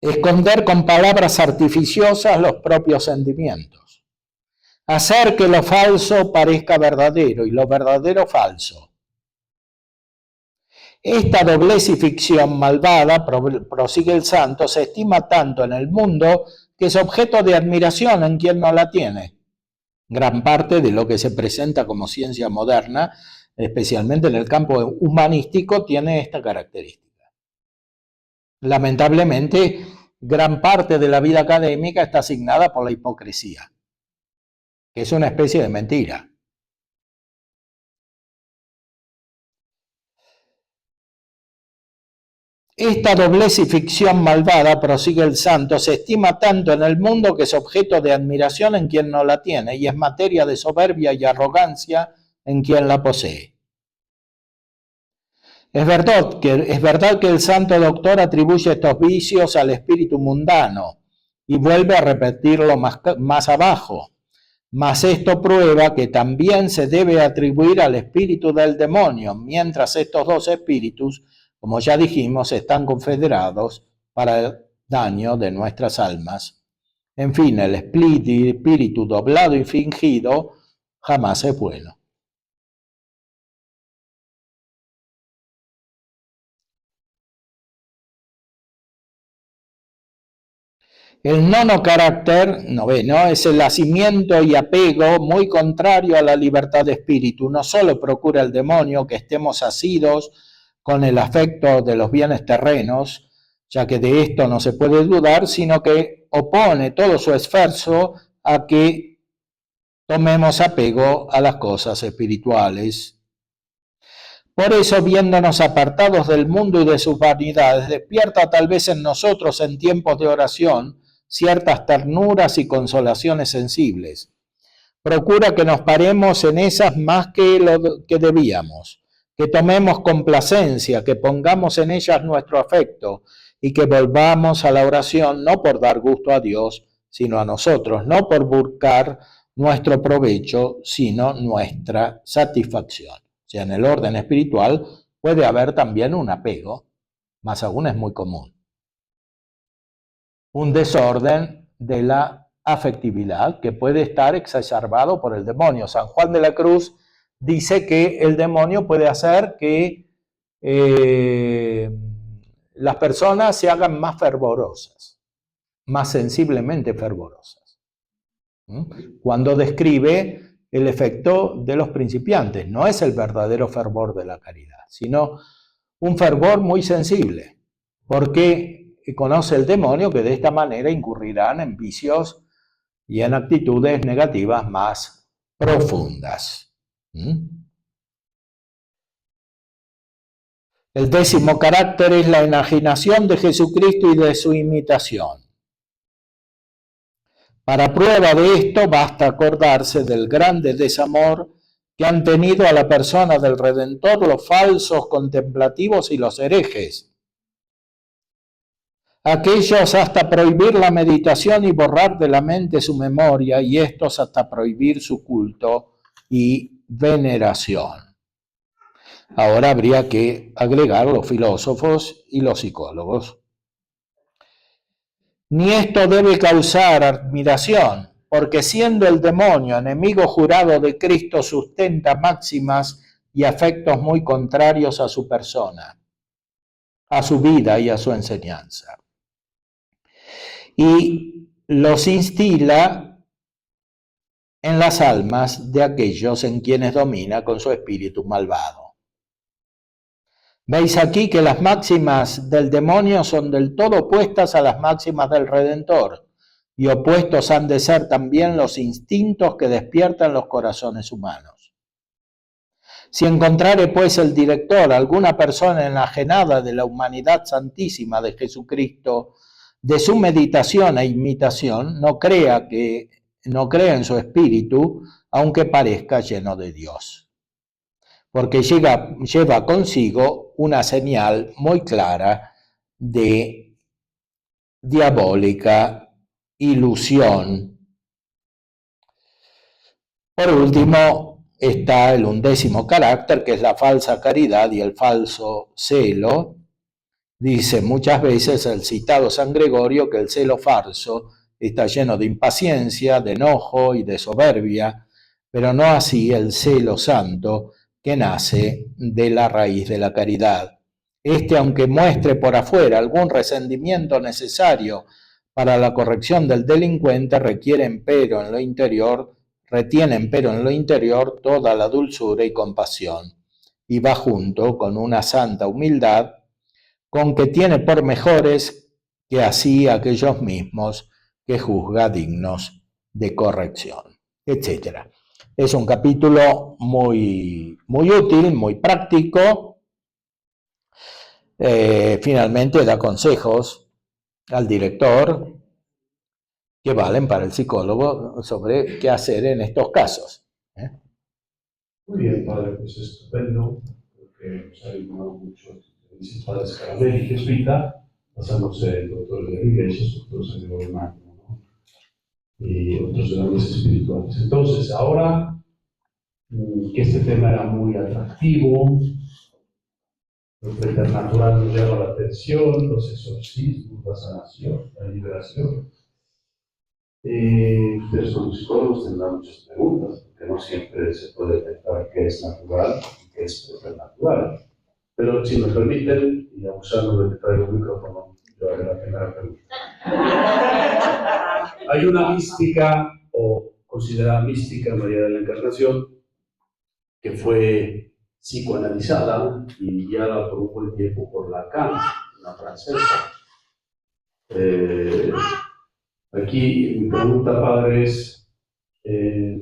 Esconder con palabras artificiosas los propios sentimientos. Hacer que lo falso parezca verdadero y lo verdadero falso. Esta doblez y ficción malvada, prosigue el santo, se estima tanto en el mundo que es objeto de admiración en quien no la tiene. Gran parte de lo que se presenta como ciencia moderna, especialmente en el campo humanístico, tiene esta característica. Lamentablemente, gran parte de la vida académica está asignada por la hipocresía, que es una especie de mentira. Esta doblez y ficción malvada, prosigue el santo, se estima tanto en el mundo que es objeto de admiración en quien no la tiene y es materia de soberbia y arrogancia en quien la posee. Es verdad que el santo doctor atribuye estos vicios al espíritu mundano y vuelve a repetirlo más abajo, mas esto prueba que también se debe atribuir al espíritu del demonio, mientras estos dos espíritus, como ya dijimos, están confederados para el daño de nuestras almas. En fin, el espíritu doblado y fingido jamás es bueno. El nono carácter, noveno, es el asimiento y apego muy contrario a la libertad de espíritu. No solo procura el demonio que estemos asidos con el afecto de los bienes terrenos, ya que de esto no se puede dudar, sino que opone todo su esfuerzo a que tomemos apego a las cosas espirituales. Por eso, viéndonos apartados del mundo y de sus vanidades, despierta tal vez en nosotros en tiempos de oración ciertas ternuras y consolaciones sensibles. Procura que nos paremos en esas más que lo que debíamos, que tomemos complacencia, que pongamos en ellas nuestro afecto y que volvamos a la oración no por dar gusto a Dios, sino a nosotros, no por buscar nuestro provecho, sino nuestra satisfacción. O sea, en el orden espiritual puede haber también un apego, más aún es muy común. Un desorden de la afectividad que puede estar exacerbado por el demonio. San Juan de la Cruz dice que el demonio puede hacer que las personas se hagan más fervorosas, más sensiblemente fervorosas. Cuando describe el efecto de los principiantes, no es el verdadero fervor de la caridad, sino un fervor muy sensible, porque conoce el demonio que de esta manera incurrirán en vicios y en actitudes negativas más profundas. El 10º carácter es la enajenación de Jesucristo y de su imitación. Para prueba de esto basta acordarse del grande desamor que han tenido a la persona del Redentor los falsos contemplativos y los herejes. Aquellos hasta prohibir la meditación y borrar de la mente su memoria, y estos hasta prohibir su culto y veneración. Ahora habría que agregar los filósofos y los psicólogos. Ni esto debe causar admiración, porque siendo el demonio enemigo jurado de Cristo, sustenta máximas y afectos muy contrarios a su persona, a su vida y a su enseñanza. Y los instila en las almas de aquellos en quienes domina con su espíritu malvado. Veis aquí que las máximas del demonio son del todo opuestas a las máximas del Redentor, y opuestos han de ser también los instintos que despiertan los corazones humanos. Si encontrare pues el director alguna persona enajenada de la humanidad santísima de Jesucristo, de su meditación e imitación, no crea en su espíritu, aunque parezca lleno de Dios, porque lleva consigo una señal muy clara de diabólica ilusión. Por último, está el 11º carácter, que es la falsa caridad y el falso celo. Dice muchas veces el citado San Gregorio que el celo falso está lleno de impaciencia, de enojo y de soberbia, pero no así el celo santo, que nace de la raíz de la caridad. Aunque muestre por afuera algún resentimiento necesario para la corrección del delincuente, retiene empero en lo interior toda la dulzura y compasión, y va junto con una santa humildad, con que tiene por mejores que así aquellos mismos que juzga dignos de corrección, etc. Es un capítulo muy útil, muy práctico. Finalmente da consejos al director que valen para el psicólogo sobre qué hacer en estos casos. Muy bien, padre, pues estupendo, porque nos ha ayudado mucho. Dice padre Scarabelli, jesuita, basándose en doctores de la iglesia, doctores de Magno, ¿no? Y otros grandes espirituales. Entonces, ahora que este tema era muy atractivo, lo preternatural nos llama la atención, los exorcismos, la sanación, la liberación. Ustedes como psicólogos tendrán muchas preguntas, porque no siempre se puede detectar qué es natural y qué es preternatural. Pero si me permiten, y abusando de que traigo un micrófono, yo haré la primera pregunta. Hay una mística, o considerada mística, María de la Encarnación, que fue psicoanalizada y guiada por un buen tiempo por Lacan, una francesa. Aquí mi pregunta, padre, es, de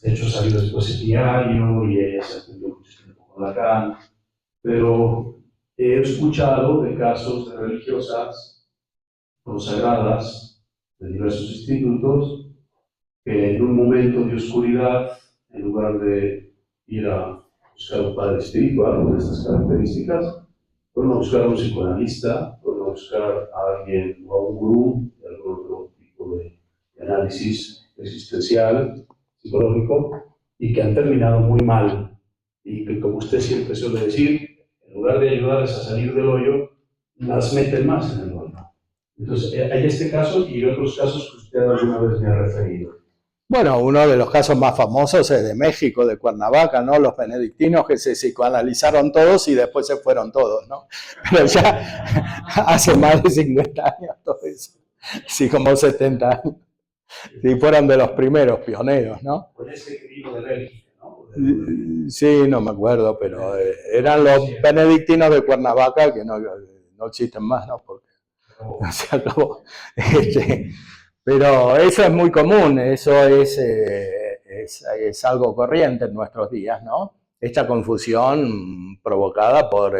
hecho salió después el diario y ella se atendió mucho tiempo con Lacan, pero he escuchado de casos de religiosas consagradas de diversos institutos que en un momento de oscuridad, en lugar de ir a buscar un padre espiritual con estas características, fueron a buscar a un psicoanalista, fueron a buscar a alguien o a un gurú de algún otro tipo de análisis existencial, psicológico, y que han terminado muy mal. Y que, como usted siempre suele decir, en lugar de ayudarles a salir del hoyo, las meten más en el hoyo. Entonces, hay este caso y otros casos que usted alguna vez me ha referido. Bueno, uno de los casos más famosos es de México, de Cuernavaca, ¿no? Los benedictinos que se psicoanalizaron todos y después se fueron todos, ¿no? Pero ya hace más de 50 años todo eso. Sí, como 70 años. Sí, fueron de los primeros pioneros, ¿no? Con ese que vino de Bélgica, ¿no? Sí, no me acuerdo, pero eran los benedictinos de Cuernavaca, que no existen más, ¿no? Porque se acabó. Pero eso es muy común, eso es algo corriente en nuestros días, ¿no? Esta confusión provocada por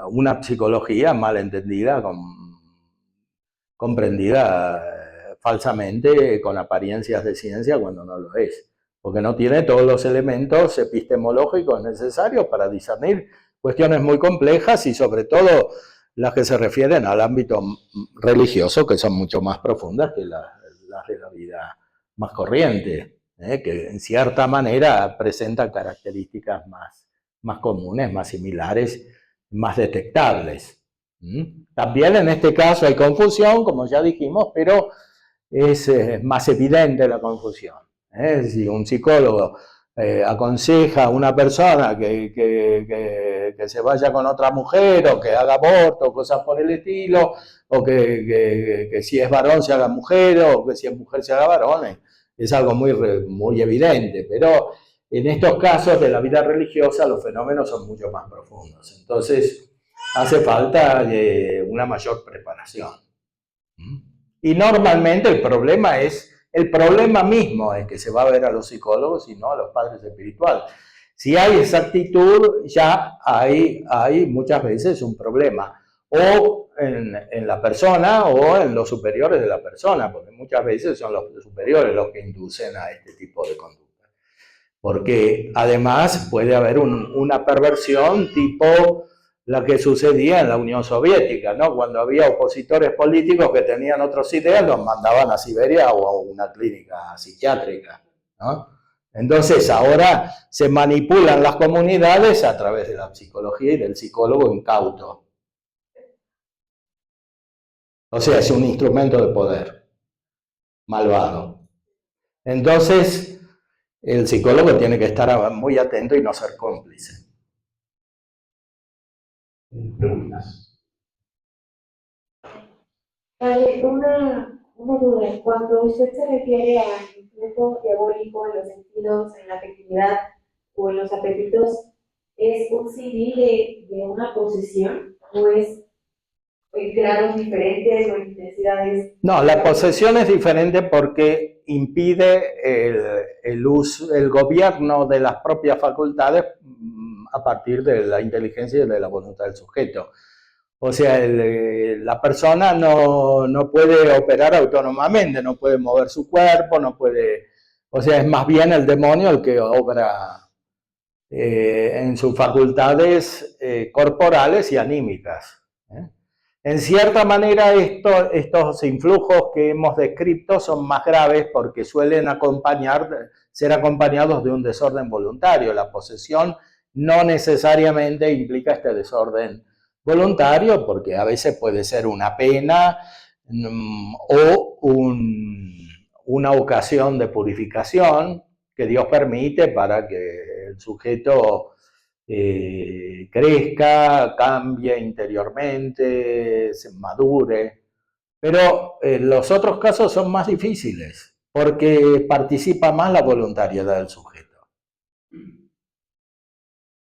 una psicología mal entendida, comprendida falsamente con apariencias de ciencia cuando no lo es, porque no tiene todos los elementos epistemológicos necesarios para discernir cuestiones muy complejas y sobre todo las que se refieren al ámbito religioso, que son mucho más profundas que las de la vida más corriente, que en cierta manera presentan características más comunes, más similares, más detectables. También en este caso hay confusión, como ya dijimos, pero es más evidente la confusión. Si un psicólogo aconseja a una persona que se vaya con otra mujer o que haga aborto, cosas por el estilo, o que si es varón se haga mujer o que si es mujer se haga varón, es algo muy evidente, pero en estos casos de la vida religiosa los fenómenos son mucho más profundos. Entonces hace falta una mayor preparación. Y normalmente el problema mismo es que se va a ver a los psicólogos y no a los padres espirituales. Si hay esa actitud, ya hay muchas veces un problema, o en la persona o en los superiores de la persona, porque muchas veces son los superiores los que inducen a este tipo de conducta. Porque además puede haber una perversión tipo la que sucedía en la Unión Soviética, ¿no? Cuando había opositores políticos que tenían otras ideas, los mandaban a Siberia o a una clínica psiquiátrica, ¿no? Entonces ahora se manipulan las comunidades a través de la psicología y del psicólogo incauto. O sea, es un instrumento de poder malvado. Entonces, el psicólogo tiene que estar muy atento y no ser cómplice. Preguntas. Una duda. Cuando usted se refiere al influjo diabólico en los sentidos, en la afectividad o en los apetitos, ¿es un civil de una posesión o es en grados diferentes o intensidades? No, la posesión es diferente porque impide el gobierno de las propias facultades a partir de la inteligencia y de la voluntad del sujeto. O sea, la persona no puede operar autónomamente, no puede mover su cuerpo, no puede... O sea, es más bien el demonio el que obra en sus facultades corporales y anímicas. En cierta manera, estos influjos que hemos descrito son más graves porque suelen ser acompañados de un desorden voluntario. La posesión no necesariamente implica este desorden voluntario, porque a veces puede ser una pena o una ocasión de purificación que Dios permite para que el sujeto crezca, cambie interiormente, se madure. Pero los otros casos son más difíciles porque participa más la voluntariedad del sujeto.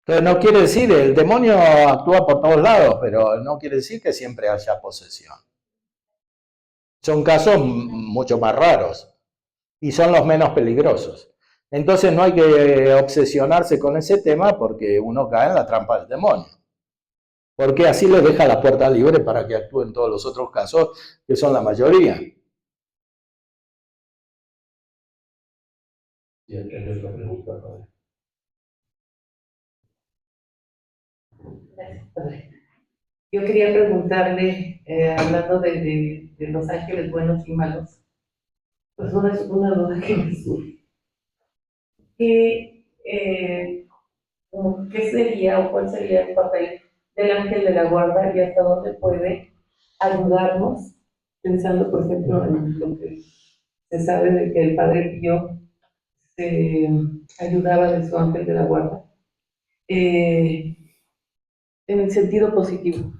Entonces no quiere decir, el demonio actúa por todos lados, pero no quiere decir que siempre haya posesión. Son casos mucho más raros y son los menos peligrosos. Entonces no hay que obsesionarse con ese tema porque uno cae en la trampa del demonio. Porque así le deja la puerta libre para que actúen todos los otros casos, que son la mayoría. Y hay otra pregunta, padre. Yo quería preguntarle, hablando de los ángeles buenos y malos, pues una duda que me surge. ¿Qué sería o cuál sería el papel del ángel de la guarda y hasta dónde puede ayudarnos? Pensando, por ejemplo, en lo que se sabe de que el Padre Pío se ayudaba de su ángel de la guarda. En el sentido positivo.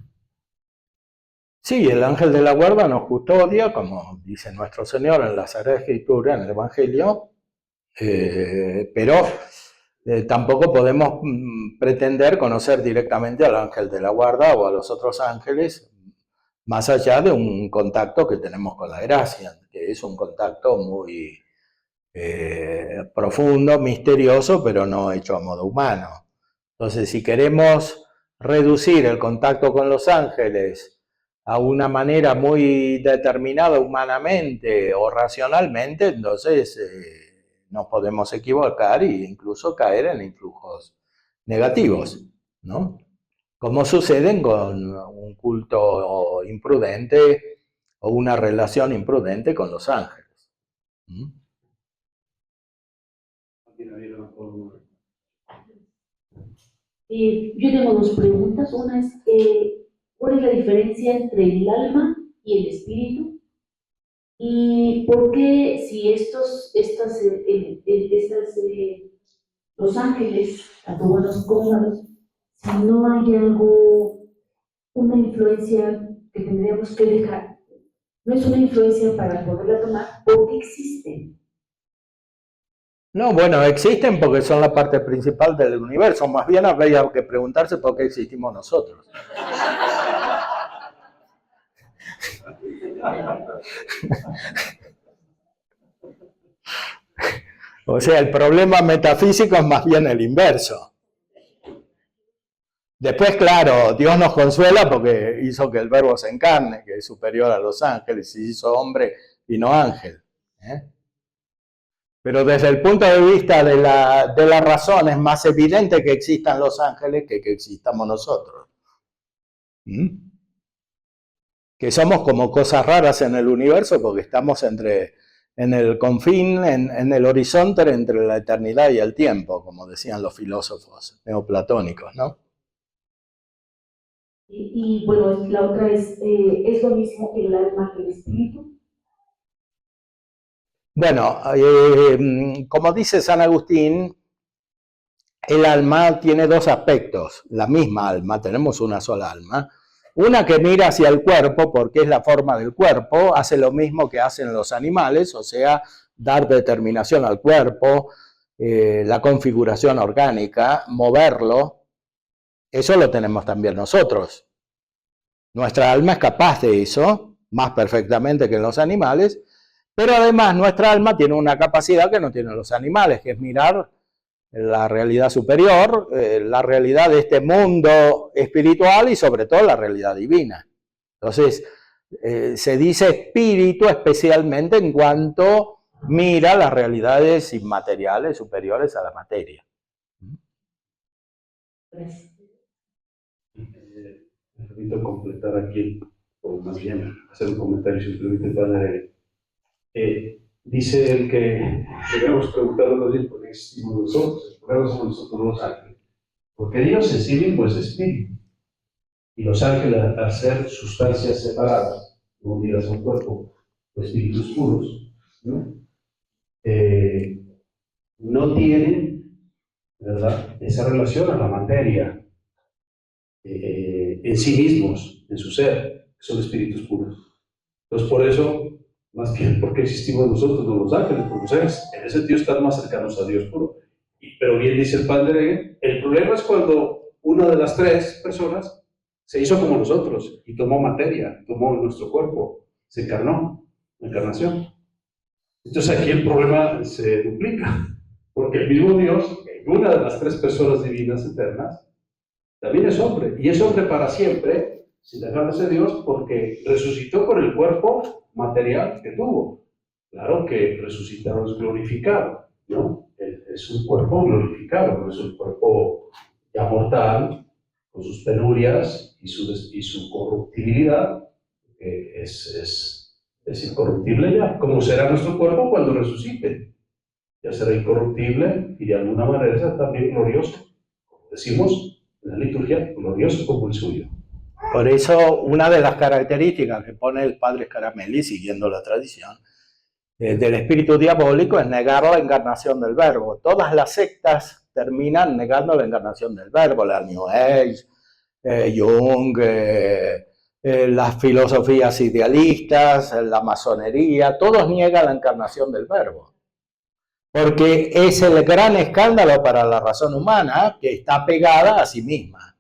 Sí, el ángel de la guarda nos custodia, como dice nuestro Señor en la Sagrada Escritura, en el Evangelio, Pero tampoco podemos pretender conocer directamente al ángel de la guarda o a los otros ángeles, más allá de un contacto que tenemos con la gracia, que es un contacto muy profundo, misterioso, pero no hecho a modo humano. Entonces, si queremos reducir el contacto con los ángeles a una manera muy determinada humanamente o racionalmente, entonces nos podemos equivocar e incluso caer en influjos negativos, ¿no? Como suceden con un culto imprudente o una relación imprudente con los ángeles. Yo tengo dos preguntas. Una es, ¿cuál es la diferencia entre el alma y el espíritu? ¿Y por qué si los ángeles, tanto buenos como malos, si no hay una influencia que tendríamos que dejar, no es una influencia para poderla tomar, ¿por qué existen? No, bueno, existen porque son la parte principal del universo. Más bien habría que preguntarse por qué existimos nosotros. O sea, el problema metafísico es más bien el inverso. Después, claro, Dios nos consuela porque hizo que el Verbo se encarne, que es superior a los ángeles, y hizo hombre y no ángel. Pero desde el punto de vista de la razón es más evidente que existan los ángeles que existamos nosotros. Que somos como cosas raras en el universo porque estamos en el confín, en el horizonte entre la eternidad y el tiempo, como decían los filósofos neoplatónicos, ¿no? Y bueno, la otra es lo mismo el alma que el espíritu. Bueno, como dice San Agustín, el alma tiene dos aspectos, la misma alma, tenemos una sola alma, una que mira hacia el cuerpo porque es la forma del cuerpo, hace lo mismo que hacen los animales, o sea, dar determinación al cuerpo, la configuración orgánica, moverlo, eso lo tenemos también nosotros. Nuestra alma es capaz de eso, más perfectamente que en los animales, pero además nuestra alma tiene una capacidad que no tienen los animales, que es mirar la realidad superior, la realidad de este mundo espiritual y sobre todo la realidad divina. Entonces, se dice espíritu especialmente en cuanto mira las realidades inmateriales superiores a la materia. Me permito completar aquí, o más bien hacer un comentario, si me permite, padre. Dice él que debemos preguntarnos bien por qué existimos nosotros, por qué somos nosotros los ángeles. Porque Dios en sí mismo es espíritu. Y los ángeles, al ser sustancias separadas, no unidas a un cuerpo, o espíritus puros, no tienen, ¿verdad?, esa relación a la materia en sí mismos, en su ser, que son espíritus puros. Entonces, por eso, más bien, ¿por qué existimos nosotros, no los ángeles? Porque ustedes, en ese sentido, están más cercanos a Dios puro. Pero bien dice el padre, el problema es cuando una de las tres personas se hizo como nosotros y tomó materia, tomó nuestro cuerpo, se encarnó, la encarnación. Entonces aquí el problema se duplica, porque el mismo Dios, en una de las tres personas divinas eternas, también es hombre, y es hombre para siempre, sin dejar de ser Dios, porque resucitó con el cuerpo material que tuvo. Claro que resucitado es glorificado, ¿no? Es un cuerpo glorificado, no es un cuerpo ya mortal, con sus penurias y su corruptibilidad, es incorruptible ya, como será nuestro cuerpo cuando resucite. Ya será incorruptible y de alguna manera será también glorioso, como decimos en la liturgia, glorioso como el suyo. Por eso, una de las características que pone el padre Scaramelli, siguiendo la tradición, del espíritu diabólico es negar la encarnación del Verbo. Todas las sectas terminan negando la encarnación del Verbo, la New Age, Jung, las filosofías idealistas, la masonería, todos niegan la encarnación del Verbo. porque es el gran escándalo para la razón humana que está pegada a sí misma,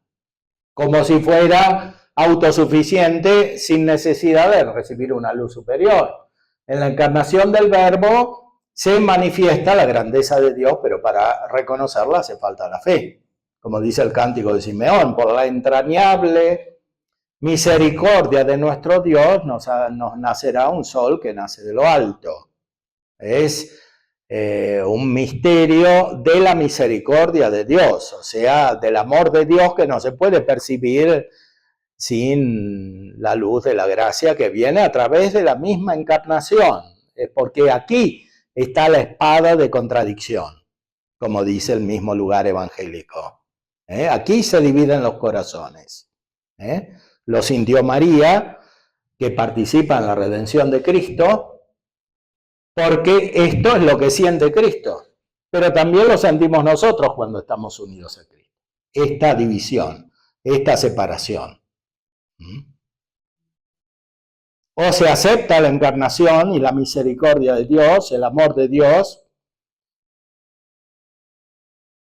como si fuera autosuficiente sin necesidad de recibir una luz superior. En la encarnación del Verbo se manifiesta la grandeza de Dios, pero para reconocerla hace falta la fe. Como dice el cántico de Simeón, por la entrañable misericordia de nuestro Dios nos nacerá un sol que nace de lo alto. Es un misterio de la misericordia de Dios, o sea, del amor de Dios que no se puede percibir sin la luz de la gracia que viene a través de la misma encarnación, porque aquí está la espada de contradicción, como dice el mismo lugar evangélico. Aquí se dividen los corazones. Lo sintió María, que participa en la redención de Cristo, porque esto es lo que siente Cristo, pero también lo sentimos nosotros cuando estamos unidos a Cristo. Esta división, esta separación. O se acepta la encarnación y la misericordia de Dios, el amor de Dios,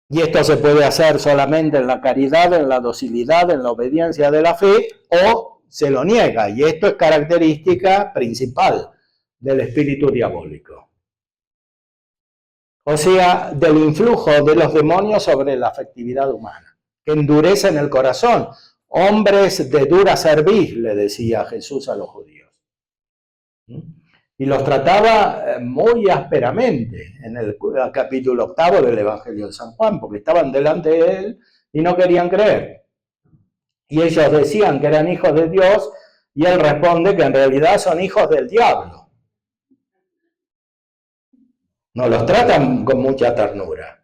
y esto se puede hacer solamente en la caridad, en la docilidad, en la obediencia de la fe, o se lo niega, y esto es característica principal del espíritu diabólico. O sea, del influjo de los demonios sobre la afectividad humana, que endurecen el corazón. Hombres de dura cerviz, le decía Jesús a los judíos. Y los trataba muy ásperamente en el capítulo 8 del Evangelio de San Juan, porque estaban delante de él y no querían creer. Y ellos decían que eran hijos de Dios, y él responde que en realidad son hijos del diablo. No los tratan con mucha ternura.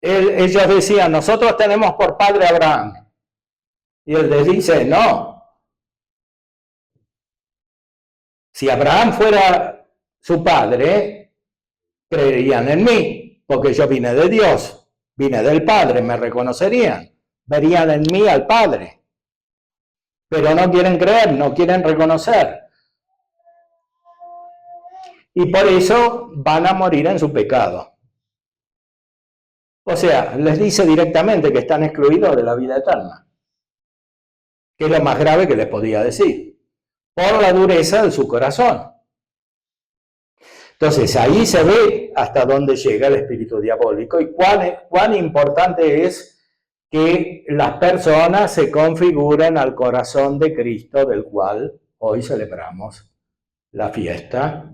Ellos decían, nosotros tenemos por padre a Abraham. Y él les dice, no. Si Abraham fuera su padre, creerían en mí, porque yo vine de Dios, vine del Padre, me reconocerían, verían en mí al Padre. Pero no quieren creer, no quieren reconocer. Y por eso van a morir en su pecado. O sea, les dice directamente que están excluidos de la vida eterna, que es lo más grave que les podía decir, por la dureza de su corazón. Entonces, ahí se ve hasta dónde llega el espíritu diabólico y cuán importante es que las personas se configuren al corazón de Cristo, del cual hoy celebramos la fiesta.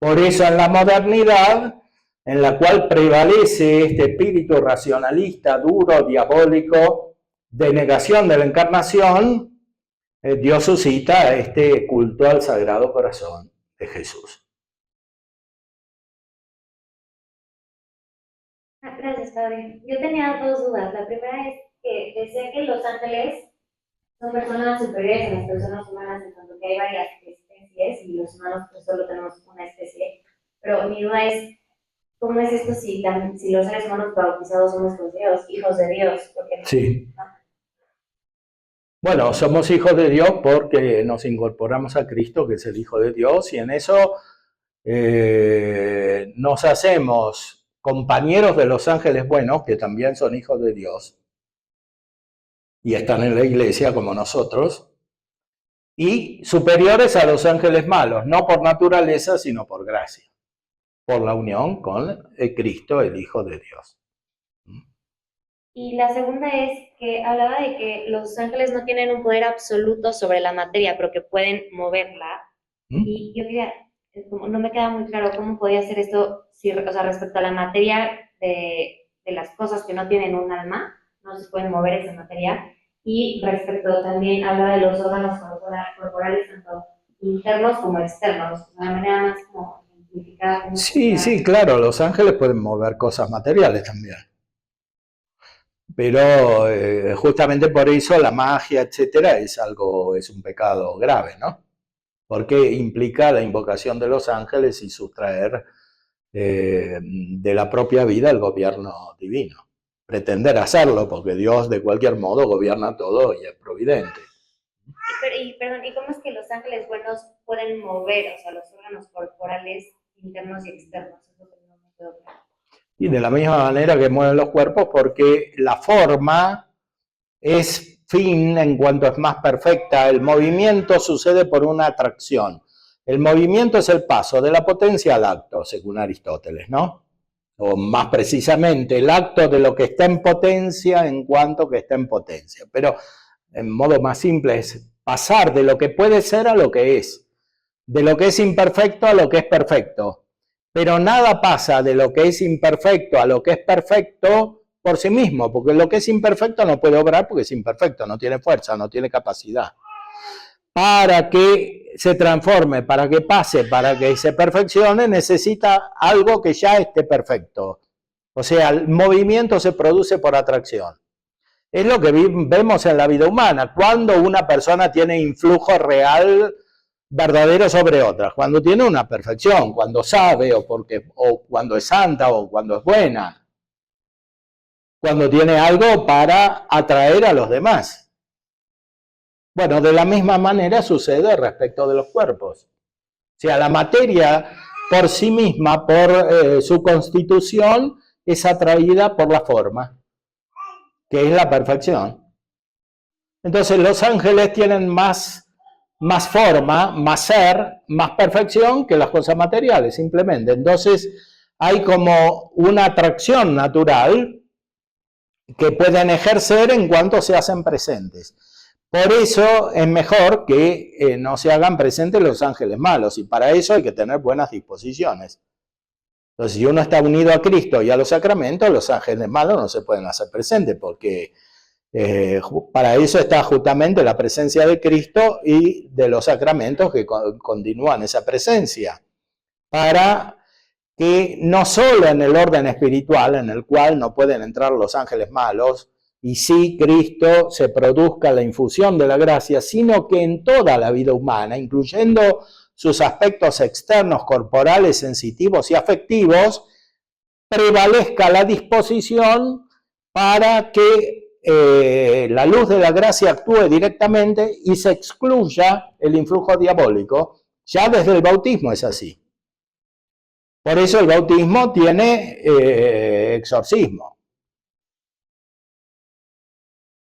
Por eso en la modernidad, en la cual prevalece este espíritu racionalista, duro, diabólico, de negación de la encarnación, Dios suscita este culto al Sagrado Corazón de Jesús. Gracias, Padre. Yo tenía dos dudas. La primera es que decía que los ángeles son personas superiores a las personas humanas, en tanto que hay varias especies y los humanos pues solo tenemos una especie. Pero mi duda es, ¿cómo es esto si los seres humanos bautizados somos considerados hijos de Dios? Porque sí. Bueno, somos hijos de Dios porque nos incorporamos a Cristo, que es el Hijo de Dios, y en eso nos hacemos compañeros de los ángeles buenos, que también son hijos de Dios, y están en la iglesia como nosotros, y superiores a los ángeles malos, no por naturaleza, sino por gracia, por la unión con el Cristo, el Hijo de Dios. Y la segunda es que hablaba de que los ángeles no tienen un poder absoluto sobre la materia, pero que pueden moverla. Y yo quería, no me queda muy claro cómo podía hacer esto, o sea, respecto a la materia de las cosas que no tienen un alma, no se pueden mover esa materia. Y respecto también, hablaba de los órganos corporales, tanto internos como externos, de una manera más como simplificada. Sí, claro, los ángeles pueden mover cosas materiales también. Pero justamente por eso la magia, etcétera, es un pecado grave, ¿no? Porque implica la invocación de los ángeles y sustraer de la propia vida el gobierno divino. Pretender hacerlo, porque Dios de cualquier modo gobierna todo y es providente. Perdón, ¿y cómo es que los ángeles buenos pueden mover, o sea, los órganos corporales internos y externos? Eso es lo que no me quedó claro. Y de la misma manera que mueven los cuerpos, porque la forma es fin en cuanto es más perfecta. El movimiento sucede por una atracción. El movimiento es el paso de la potencia al acto, según Aristóteles, ¿no? O más precisamente, el acto de lo que está en potencia en cuanto que está en potencia. Pero en modo más simple es pasar de lo que puede ser a lo que es, de lo que es imperfecto a lo que es perfecto. Pero nada pasa de lo que es imperfecto a lo que es perfecto por sí mismo, porque lo que es imperfecto no puede obrar porque es imperfecto, no tiene fuerza, no tiene capacidad. Para que se transforme, para que pase, para que se perfeccione, necesita algo que ya esté perfecto. O sea, el movimiento se produce por atracción. Es lo que vemos en la vida humana, cuando una persona tiene influjo real verdadero sobre otras, cuando tiene una perfección, cuando sabe o cuando es santa o cuando es buena, cuando tiene algo para atraer a los demás. Bueno, de la misma manera sucede respecto de los cuerpos. O sea, la materia por sí misma, por su constitución, es atraída por la forma, que es la perfección. Entonces los ángeles tienen más forma, más ser, más perfección que las cosas materiales, simplemente. Entonces hay como una atracción natural que pueden ejercer en cuanto se hacen presentes. Por eso es mejor que no se hagan presentes los ángeles malos, y para eso hay que tener buenas disposiciones. Entonces, si uno está unido a Cristo y a los sacramentos, los ángeles malos no se pueden hacer presentes, porque para eso está justamente la presencia de Cristo y de los sacramentos que continúan esa presencia, para que no solo en el orden espiritual, en el cual no pueden entrar los ángeles malos, y sí Cristo se produzca la infusión de la gracia, sino que en toda la vida humana, incluyendo sus aspectos externos, corporales, sensitivos y afectivos, prevalezca la disposición para que la luz de la gracia actúe directamente y se excluya el influjo diabólico. Ya desde el bautismo es así. Por eso el bautismo tiene exorcismo.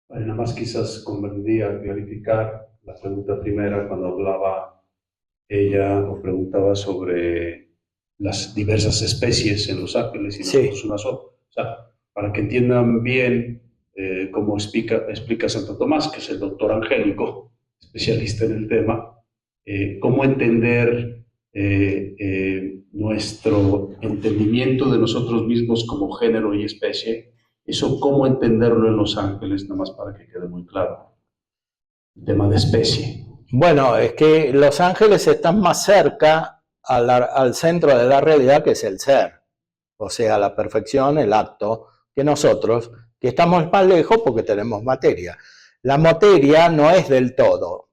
Bueno, nada más quizás convendría clarificar la pregunta primera cuando hablaba ella o preguntaba sobre las diversas especies en Los Ángeles y nosotros Sí. una sola. O sea, para que entiendan bien cómo explica Santo Tomás, que es el doctor angélico, especialista en el tema, cómo entender nuestro entendimiento de nosotros mismos como género y especie. Eso, cómo entenderlo en Los Ángeles, nada más para que quede muy claro. El tema de especie. Bueno, es que los ángeles están más cerca al centro de la realidad, que es el ser. O sea, la perfección, el acto, que nosotros, que estamos más lejos porque tenemos materia. La materia no es del todo.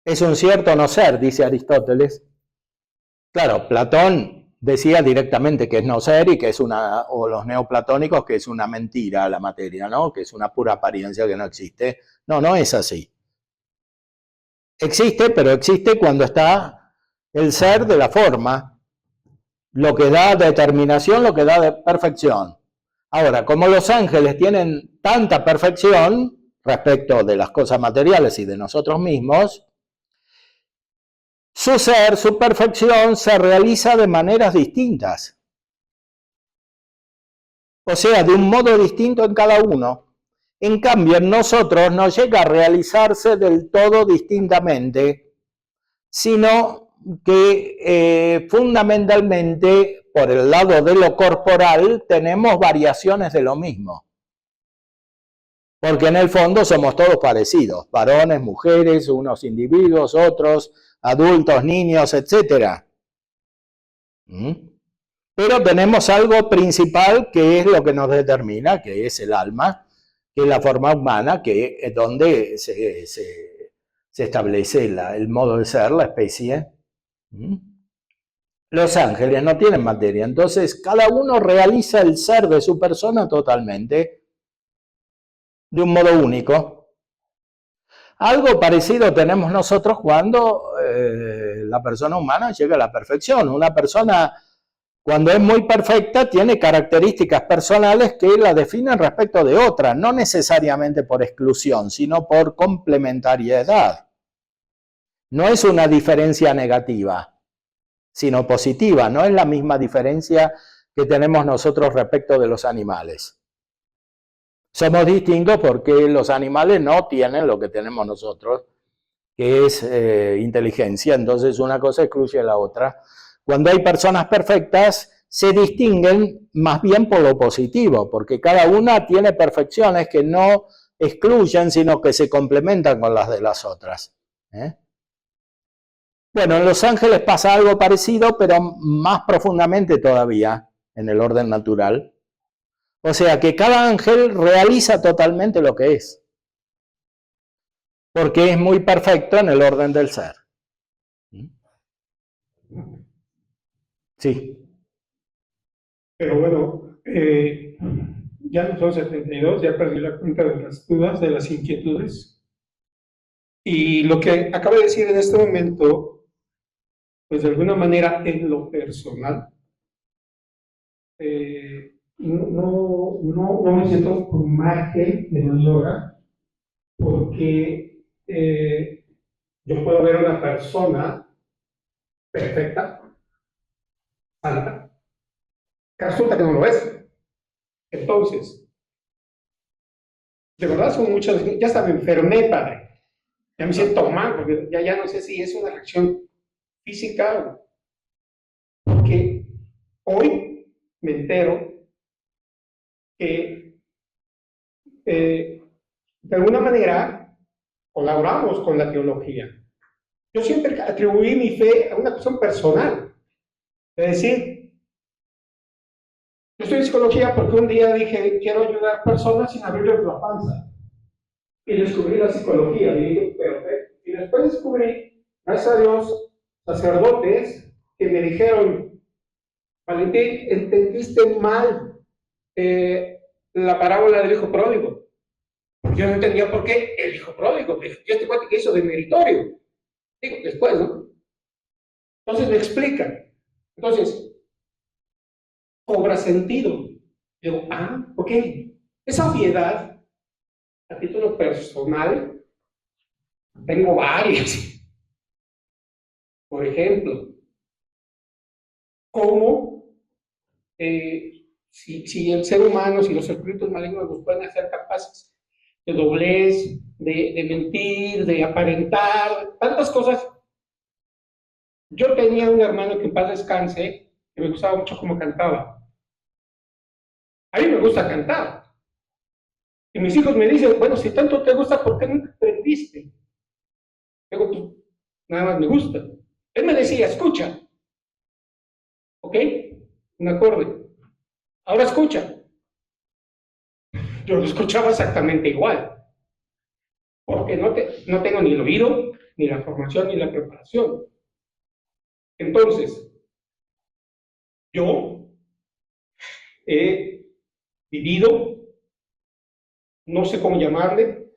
Es un cierto no ser, dice Aristóteles. Claro, Platón decía directamente que es no ser y que es o los neoplatónicos, que es una mentira la materia, ¿no? Que es una pura apariencia que no existe. No, no es así. Existe, pero existe cuando está el ser de la forma, lo que da determinación, lo que da perfección. Ahora, como los ángeles tienen tanta perfección respecto de las cosas materiales y de nosotros mismos, su ser, su perfección se realiza de maneras distintas. O sea, de un modo distinto en cada uno. En cambio, en nosotros no llega a realizarse del todo distintamente, sino que fundamentalmente, por el lado de lo corporal, tenemos variaciones de lo mismo. Porque en el fondo somos todos parecidos, varones, mujeres, unos individuos, otros, adultos, niños, etc. Pero tenemos algo principal que es lo que nos determina, que es el alma, que es la forma humana, que es donde se establece el modo de ser, la especie. Los ángeles no tienen materia, entonces cada uno realiza el ser de su persona totalmente, de un modo único. Algo parecido tenemos nosotros cuando la persona humana llega a la perfección. Una persona, cuando es muy perfecta, tiene características personales que la definen respecto de otra, no necesariamente por exclusión, sino por complementariedad. No es una diferencia negativa, sino positiva. No es la misma diferencia que tenemos nosotros respecto de los animales. Somos distintos porque los animales no tienen lo que tenemos nosotros, que es inteligencia. Entonces una cosa excluye a la otra. Cuando hay personas perfectas, se distinguen más bien por lo positivo, porque cada una tiene perfecciones que no excluyen, sino que se complementan con las de las otras. Bueno, en los ángeles pasa algo parecido, pero más profundamente todavía, en el orden natural. O sea que cada ángel realiza totalmente lo que es, porque es muy perfecto en el orden del ser. Sí. Pero bueno, ya no son 72, ya perdí la cuenta de las dudas, de las inquietudes. Y lo que acabo de decir en este momento, pues de alguna manera en lo personal, no me siento como ángel en el yoga, porque yo puedo ver a una persona perfecta, santa, que resulta que no lo es. Entonces, de verdad son muchas, ya hasta me enfermé, padre. Ya me siento mal, porque ya no sé si es una reacción física, porque hoy me entero que de alguna manera colaboramos con la teología. Yo siempre atribuí mi fe a una cuestión personal. Es decir, yo estoy en psicología porque un día dije, quiero ayudar a personas sin abrirles la panza. Y descubrí la psicología. Y dije, perfecto. Y después descubrí, gracias a Dios, sacerdotes que me dijeron, Valentín, entendiste mal la parábola del hijo pródigo. Yo no entendía por qué el hijo pródigo. Yo este cuate que hizo de meritorio. Digo, después, ¿no? Entonces me explican. Entonces, cobra sentido. Digo, ok. Esa obviedad, a título personal, tengo varias. Por ejemplo, cómo si el ser humano, si los espíritus malignos nos pueden hacer capaces de doblez, de mentir, de aparentar, tantas cosas. Yo tenía un hermano que en paz descanse, que me gustaba mucho cómo cantaba. A mí me gusta cantar. Y mis hijos me dicen, bueno, si tanto te gusta, ¿por qué nunca aprendiste? Digo, pues, nada más me gusta. Él me decía, escucha. ¿Ok? Un acorde. Ahora escucha. Yo lo escuchaba exactamente igual. Porque no tengo ni el oído, ni la formación, ni la preparación. Entonces, yo he vivido, no sé cómo llamarle,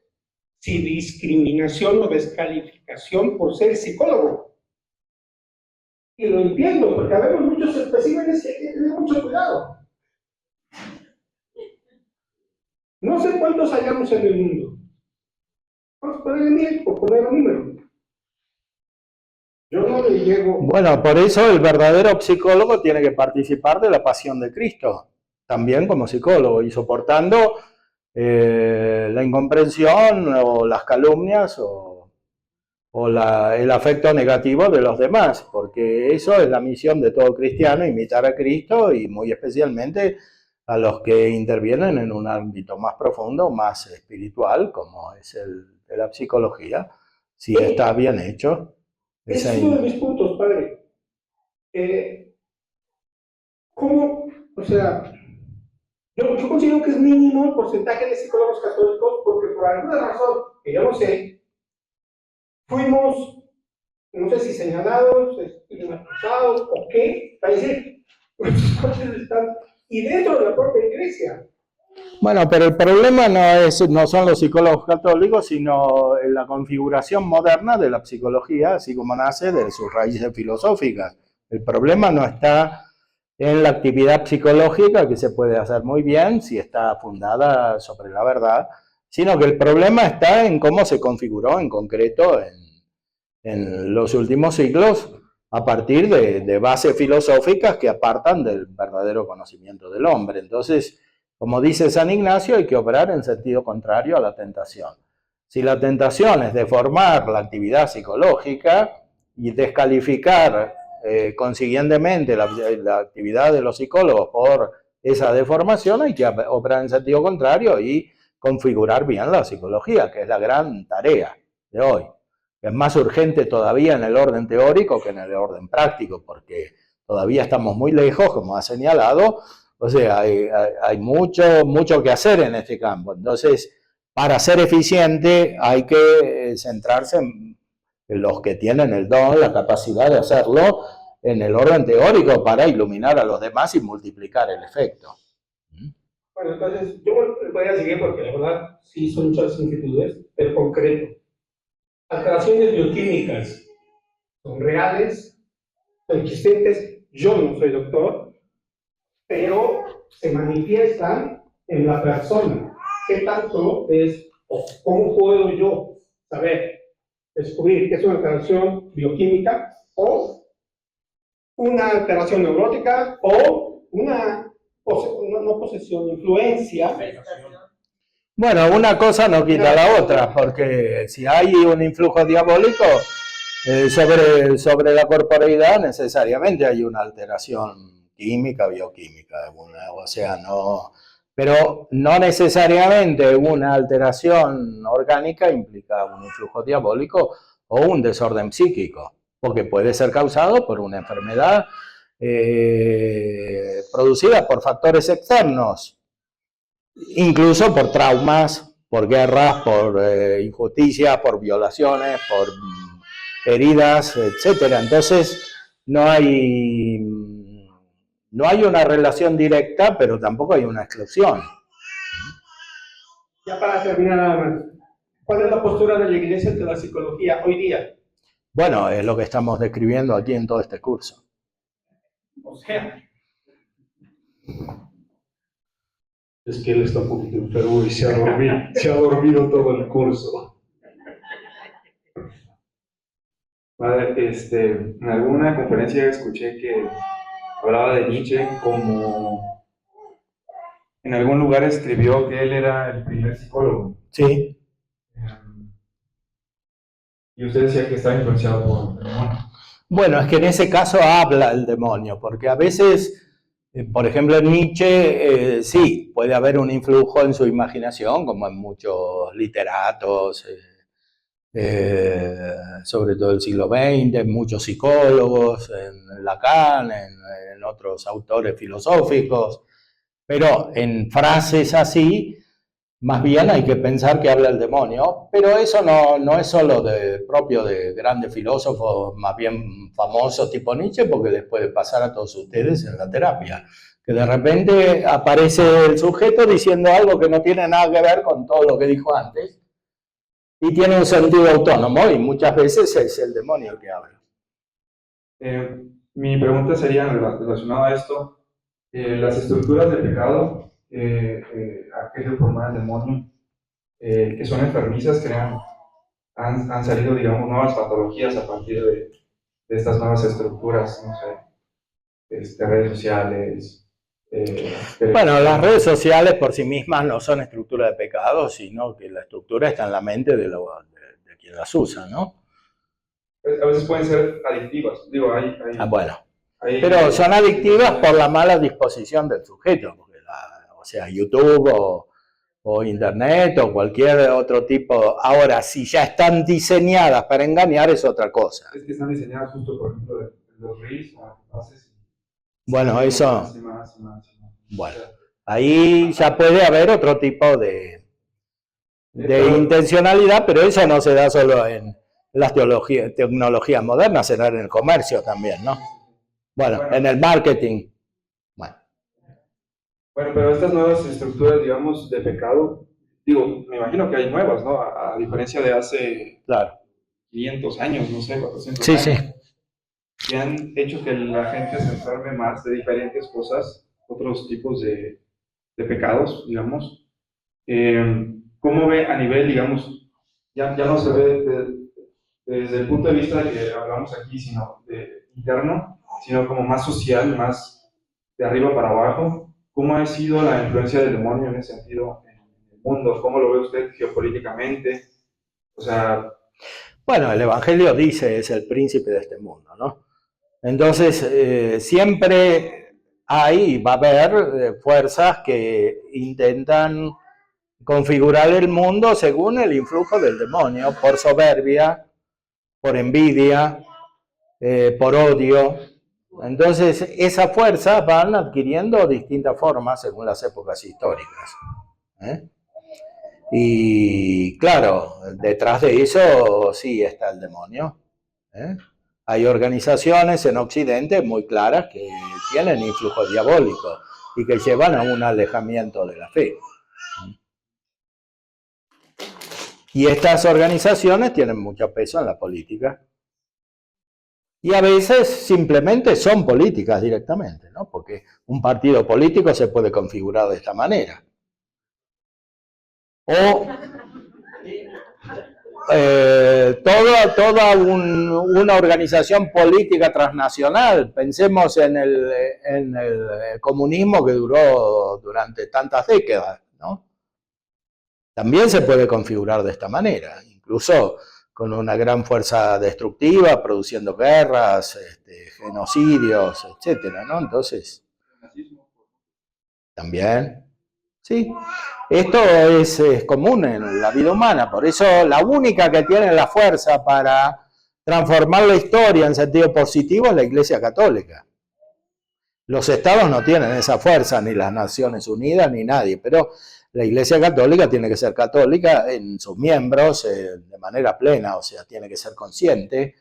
si discriminación o descalificación por ser psicólogo. Y lo entiendo, porque habemos muchos especímenes que hay que tener mucho cuidado. No sé cuántos hayamos en el mundo. Vamos a ponerle 1000 por poner un número. Yo no le llego. Bueno, por eso el verdadero psicólogo tiene que participar de la pasión de Cristo, también como psicólogo, y soportando la incomprensión o las calumnias o el afecto negativo de los demás, porque eso es la misión de todo cristiano, imitar a Cristo y muy especialmente a los que intervienen en un ámbito más profundo, más espiritual, como es el de la psicología, si está bien hecho. Ese es uno de mis puntos, padre. ¿Cómo? O sea, yo considero que es mínimo el porcentaje de psicólogos católicos porque por alguna razón, que yo no sé, fuimos, no sé si señalados, estigmatizados o qué, para decir, nuestros coches están, y dentro de la propia iglesia, Bueno, pero el problema no son los psicólogos católicos, sino la configuración moderna de la psicología, así como nace de sus raíces filosóficas. El problema no está en la actividad psicológica, que se puede hacer muy bien si está fundada sobre la verdad, sino que el problema está en cómo se configuró en concreto en los últimos siglos a partir de bases filosóficas que apartan del verdadero conocimiento del hombre. Entonces, como dice San Ignacio, hay que obrar en sentido contrario a la tentación. Si la tentación es deformar la actividad psicológica y descalificar consiguientemente la actividad de los psicólogos por esa deformación, hay que obrar en sentido contrario y configurar bien la psicología, que es la gran tarea de hoy. Es más urgente todavía en el orden teórico que en el orden práctico, porque todavía estamos muy lejos, como ha señalado. O sea, hay mucho que hacer en este campo. Entonces, para ser eficiente hay que centrarse en los que tienen el don, la capacidad de hacerlo en el orden teórico para iluminar a los demás y multiplicar el efecto. Bueno, entonces yo voy a seguir porque la verdad sí son muchas inquietudes, pero concreto. Alteraciones bioquímicas son reales, son existentes. Yo no soy doctor, pero se manifiestan en la persona. ¿Qué tanto es, o cómo puedo yo saber, descubrir que es una alteración bioquímica o una alteración neurótica o una, no posesión, influencia? Bueno, una cosa no quita la otra, porque si hay un influjo diabólico sobre la corporeidad, necesariamente hay una alteración química, bioquímica, o sea, no, pero no necesariamente una alteración orgánica implica un influjo diabólico o un desorden psíquico, porque puede ser causado por una enfermedad producida por factores externos, incluso por traumas, por guerras, por injusticias, por violaciones, por heridas, etc. Entonces, no hay una relación directa, pero tampoco hay una exclusión. Ya para terminar nada más, ¿cuál es la postura de la Iglesia ante la psicología hoy día? Bueno, es lo que estamos describiendo aquí en todo este curso. O sea, Es que él está un poquito enfermo y se ha dormido todo el curso. Padre, en alguna conferencia escuché que hablaba de Nietzsche como en algún lugar escribió que él era el primer psicólogo. Sí. Y usted decía que estaba influenciado por el demonio. Bueno, es que en ese caso habla el demonio, porque a veces, por ejemplo, en Nietzsche, sí, puede haber un influjo en su imaginación, como en muchos literatos, sobre todo del siglo XX, en muchos psicólogos, en Lacan, en otros autores filosóficos, pero en frases así, más bien hay que pensar que habla el demonio, pero eso no es solo propio de grandes filósofos, más bien famosos tipo Nietzsche, porque les puede pasar a todos ustedes en la terapia, que de repente aparece el sujeto diciendo algo que no tiene nada que ver con todo lo que dijo antes, y tiene un sentido autónomo, y muchas veces es el demonio el que habla. Mi pregunta sería relacionada a esto, las estructuras de pecado aquello formar el demonio, que son enfermizas, que han salido, digamos, nuevas patologías a partir de estas nuevas estructuras, no sé, redes sociales. Bueno, las redes sociales por sí mismas no son estructura de pecado, sino que la estructura está en la mente de quien las usa, ¿no? A veces pueden ser adictivas, digo, bueno, pero son adictivas por la mala disposición del sujeto, porque o sea, YouTube o Internet o cualquier otro tipo. Ahora, si ya están diseñadas para engañar, es otra cosa. Es que están diseñadas justo, por ejemplo, de los reels, bueno, eso. Bueno, ahí ya puede haber otro tipo de intencionalidad, pero eso no se da solo en las tecnologías modernas, se da en el comercio también, ¿no? Bueno, en el marketing. Bueno, pero estas nuevas estructuras, digamos, de pecado, digo, me imagino que hay nuevas, ¿no? A diferencia de hace Claro. 500 años, no sé, 400 Sí, años, sí. que han hecho que la gente se enferme más de diferentes cosas, otros tipos de pecados, digamos. ¿Cómo ve a nivel, digamos, ya no se ve desde el punto de vista que hablamos aquí, sino de interno, sino como más social, más de arriba para abajo? ¿Cómo ha sido la influencia del demonio en ese sentido en el mundo? ¿Cómo lo ve usted geopolíticamente? O sea, Bueno, el Evangelio dice es el príncipe de este mundo, ¿no? Entonces, siempre hay, va a haber fuerzas que intentan configurar el mundo según el influjo del demonio, por soberbia, por envidia, por odio. Entonces, esas fuerzas van adquiriendo distintas formas según las épocas históricas. ¿Eh? Y claro, detrás de eso sí está el demonio. ¿Eh? Hay organizaciones en Occidente muy claras que tienen influjo diabólico y que llevan a un alejamiento de la fe. Y estas organizaciones tienen mucho peso en la política. Y a veces simplemente son políticas directamente, ¿no? Porque un partido político se puede configurar de esta manera. O toda una organización política transnacional. Pensemos en el comunismo que duró durante tantas décadas, ¿no? También se puede configurar de esta manera, incluso con una gran fuerza destructiva, produciendo guerras, genocidios, etcétera, ¿no? Entonces, también, sí. Esto es común en la vida humana, por eso la única que tiene la fuerza para transformar la historia en sentido positivo es la Iglesia Católica. Los estados no tienen esa fuerza, ni las Naciones Unidas, ni nadie, pero la Iglesia Católica tiene que ser católica en sus miembros de manera plena, o sea, tiene que ser consciente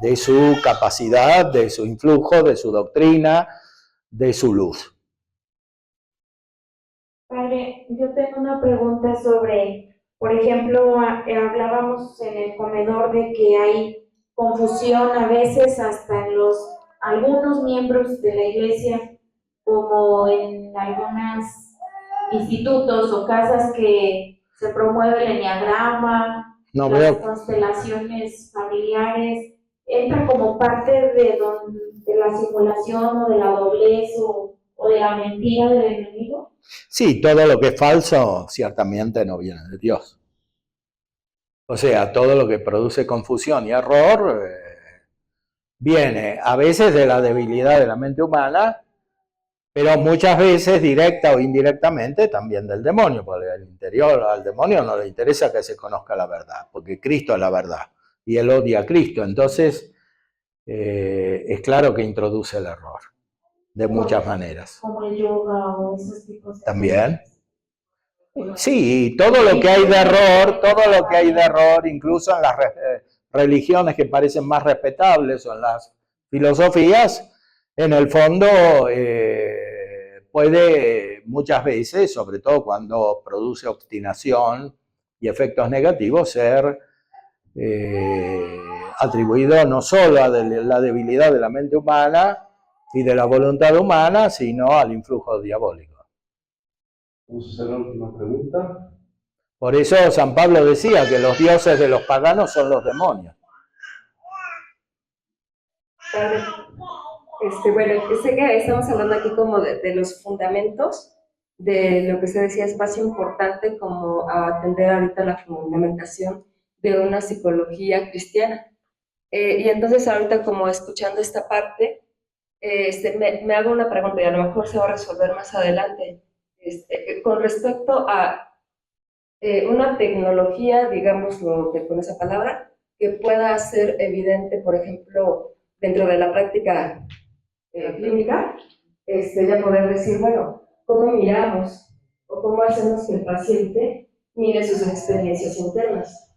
de su capacidad, de su influjo, de su doctrina, de su luz. Padre, yo tengo una pregunta sobre, por ejemplo, hablábamos en el comedor de que hay confusión a veces hasta en algunos miembros de la iglesia, como en algunos institutos o casas que se promueve el enneagrama, No las veo. constelaciones familiares, entra como parte de la simulación o de la doblez o de la mentira del enemigo. Sí, todo lo que es falso ciertamente no viene de Dios. O sea, todo lo que produce confusión y error viene a veces de la debilidad de la mente humana, pero muchas veces directa o indirectamente también del demonio, porque al interior al demonio no le interesa que se conozca la verdad, porque Cristo es la verdad y él odia a Cristo. Entonces, es claro que introduce el error de muchas maneras. Como el yoga o esos tipos de También. Sí, todo lo que hay de error, incluso en las religiones que parecen más respetables o en las filosofías, en el fondo puede muchas veces, sobre todo cuando produce obstinación y efectos negativos, ser atribuido no solo a la debilidad de la mente humana y de la voluntad humana, sino al influjo diabólico. Vamos a hacer la última pregunta. Por eso San Pablo decía que los dioses de los paganos son los demonios. Padre, bueno, sé que estamos hablando aquí como de los fundamentos de lo que se decía espacio importante como atender ahorita la fundamentación de una psicología cristiana. Y entonces ahorita como escuchando esta parte, me hago una pregunta y a lo mejor se va a resolver más adelante. Con respecto a una tecnología, digámoslo con esa palabra, que pueda ser evidente, por ejemplo, dentro de la práctica clínica, ya poder decir, bueno, ¿cómo miramos o cómo hacemos que el paciente mire sus experiencias internas?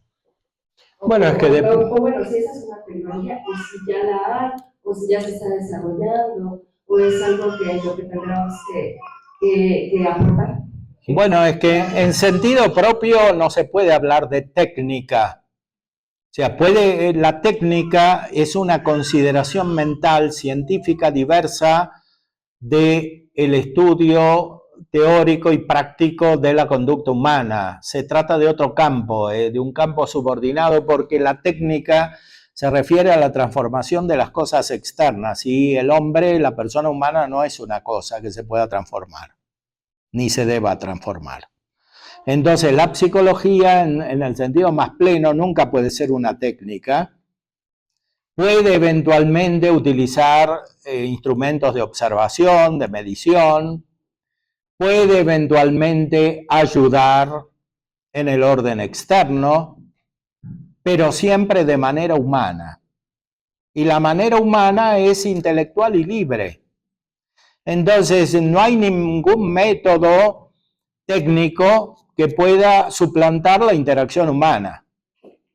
Bueno, es que bueno, si esa es una tecnología, pues si ya la hay, o si ya se está desarrollando, o es algo que lo que tendremos que que aportar. Bueno, es que en sentido propio no se puede hablar de técnica. O sea, la técnica es una consideración mental, científica, diversa del estudio teórico y práctico de la conducta humana. Se trata de otro campo, de un campo subordinado, porque la técnica se refiere a la transformación de las cosas externas, y el hombre, la persona humana, no es una cosa que se pueda transformar, ni se deba transformar. Entonces, la psicología, en el sentido más pleno, nunca puede ser una técnica. Puede eventualmente utilizar instrumentos de observación, de medición, puede eventualmente ayudar en el orden externo, pero siempre de manera humana. Y la manera humana es intelectual y libre. Entonces, no hay ningún método técnico que pueda suplantar la interacción humana,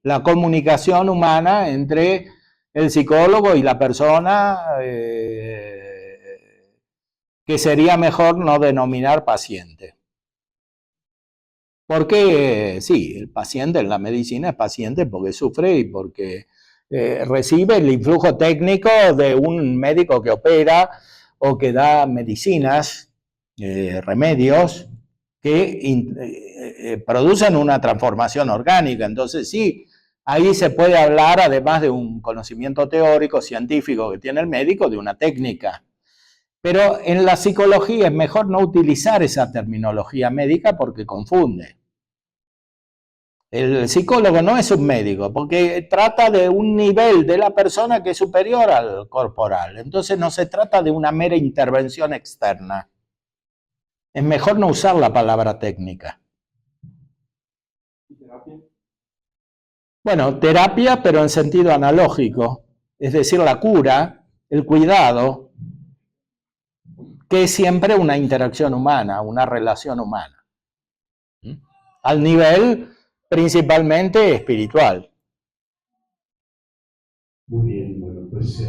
la comunicación humana entre el psicólogo y la persona, que sería mejor no denominar paciente. Porque sí, el paciente en la medicina es paciente porque sufre y porque recibe el influjo técnico de un médico que opera o que da medicinas, remedios, que producen una transformación orgánica. Entonces sí, ahí se puede hablar, además de un conocimiento teórico, científico que tiene el médico, de una técnica. Pero en la psicología es mejor no utilizar esa terminología médica porque confunde. El psicólogo no es un médico porque trata de un nivel de la persona que es superior al corporal. Entonces no se trata de una mera intervención externa. Es mejor no usar la palabra técnica. Bueno, terapia, pero en sentido analógico, es decir, la cura, el cuidado, que es siempre una interacción humana, una relación humana, al nivel principalmente espiritual. Muy bien, bueno, pues